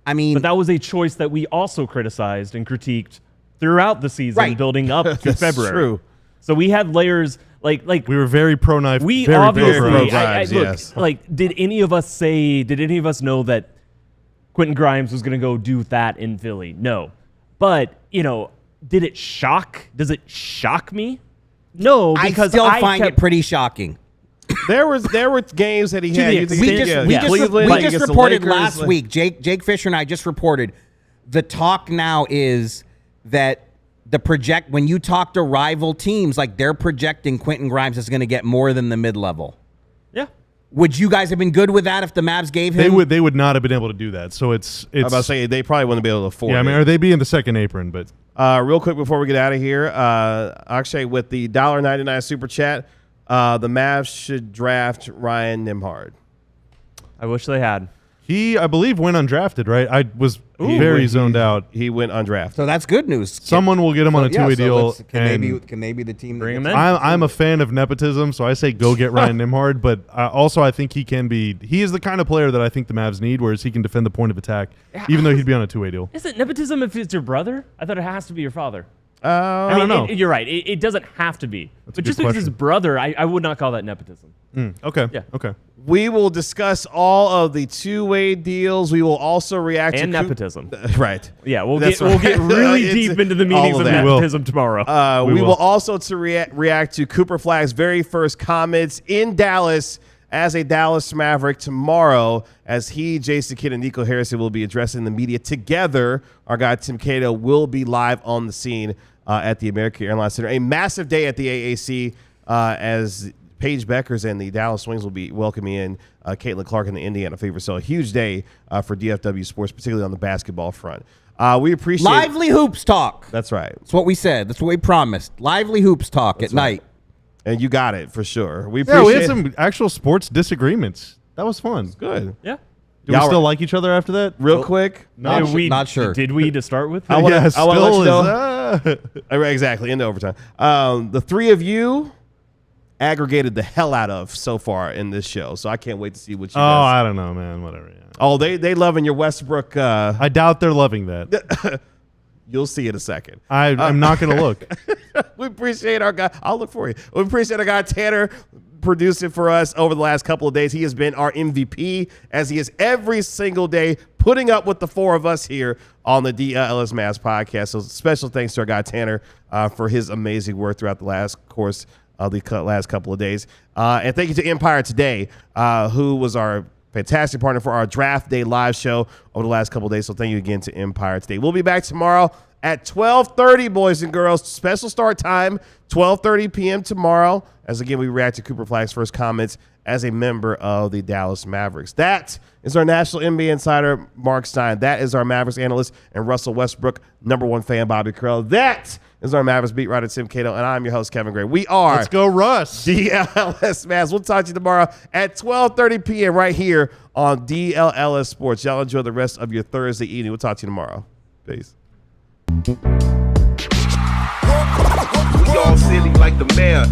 I mean, but that was a choice that we also criticized and critiqued throughout the season, building up to February. True. So we had layers. Like we were very pro-knife. We very obviously, Grimes, look, yes. like, did any of us know that Quentin Grimes was going to go do that in Philly? No. But, did it shock? Does it shock me? No, because I still find it pretty shocking. There were games that he had. We just reported last week. Jake Fisher and I just reported. The talk now is that when you talk to rival teams, like they're projecting Quentin Grimes is going to get more than the mid-level. Yeah. Would you guys have been good with that if the Mavs gave him? They would not have been able to do that. So it's I'm about to say they probably wouldn't be able to afford it. Yeah, I mean, or they'd be in the second apron, but real quick before we get out of here, Akshay with the $1.99 super chat, the Mavs should draft Ryan Nembhard. I wish they had. He, I believe, went undrafted, right? I was very zoned out. He went undrafted. So that's good news. Someone will get him on a two-way deal. Can they be the team? Bring him in. I'm a fan of nepotism, so I say go get Ryan Nembhard. But also, I think he is the kind of player that I think the Mavs need, whereas he can defend the point of attack, even though he'd be on a two-way deal. Is it nepotism if it's your brother? I thought it has to be your father. I don't know. You're right. It doesn't have to be. But just because it's brother, I would not call that nepotism. Okay. Yeah. Okay. We will discuss all of the two-way deals. We will also react to nepotism. Right. Yeah, we'll get really deep into the meanings of nepotism tomorrow. We will also react to Cooper Flagg's very first comments in Dallas as a Dallas Maverick tomorrow, as he, Jason Kidd, and Nico Harrison will be addressing the media together. Our guy Tim Cato will be live on the scene at the American Airlines Center. A massive day at the AAC as Paige Beckers and the Dallas Swings will be welcoming in Caitlin Clark and the Indiana Fever. So a huge day for DFW sports, particularly on the basketball front. We appreciate Lively hoops talk. That's right. That's what we said. That's what we promised. Lively hoops talk at night. And you got it for sure. We appreciate we had some actual sports disagreements. That was fun. good. Yeah. Do we still like each other after that? Real quick. Not sure. Did we to start with? I wanna let you know. Is, Exactly, into overtime. The three of you aggregated the hell out of so far in this show, so I can't wait to see what you guys. I don't know, man. Whatever. Yeah. Oh, they loving your Westbrook. I doubt they're loving that. You'll see in a second. I'm not going to look. We appreciate our guy. I'll look for you. We appreciate our guy Tanner producing for us over the last couple of days. He has been our MVP, as he is every single day, putting up with the four of us here on the DLLS Mavs podcast. So special thanks to our guy Tanner for his amazing work throughout the last course of the last couple of days. And thank you to Empire Today, who was our fantastic partner for our Draft Day live show over the last couple of days. So thank you again to Empire Today. We'll be back tomorrow at 12:30, boys and girls. Special start time, 12:30 p.m. tomorrow. As again, we react to Cooper Flagg's first comments as a member of the Dallas Mavericks. That is our national NBA insider, Mark Stein. That is our Mavericks analyst and Russell Westbrook #1 fan, Bobby Carell. That is our Mavericks beat writer, Tim Cato, and I'm your host, Kevin Gray. We are Let's go, Russ. DLLS Mavs. We'll talk to you tomorrow at 12:30 p.m. right here on DLLS Sports. Y'all enjoy the rest of your Thursday evening. We'll talk to you tomorrow. Peace. We all silly like the mayor.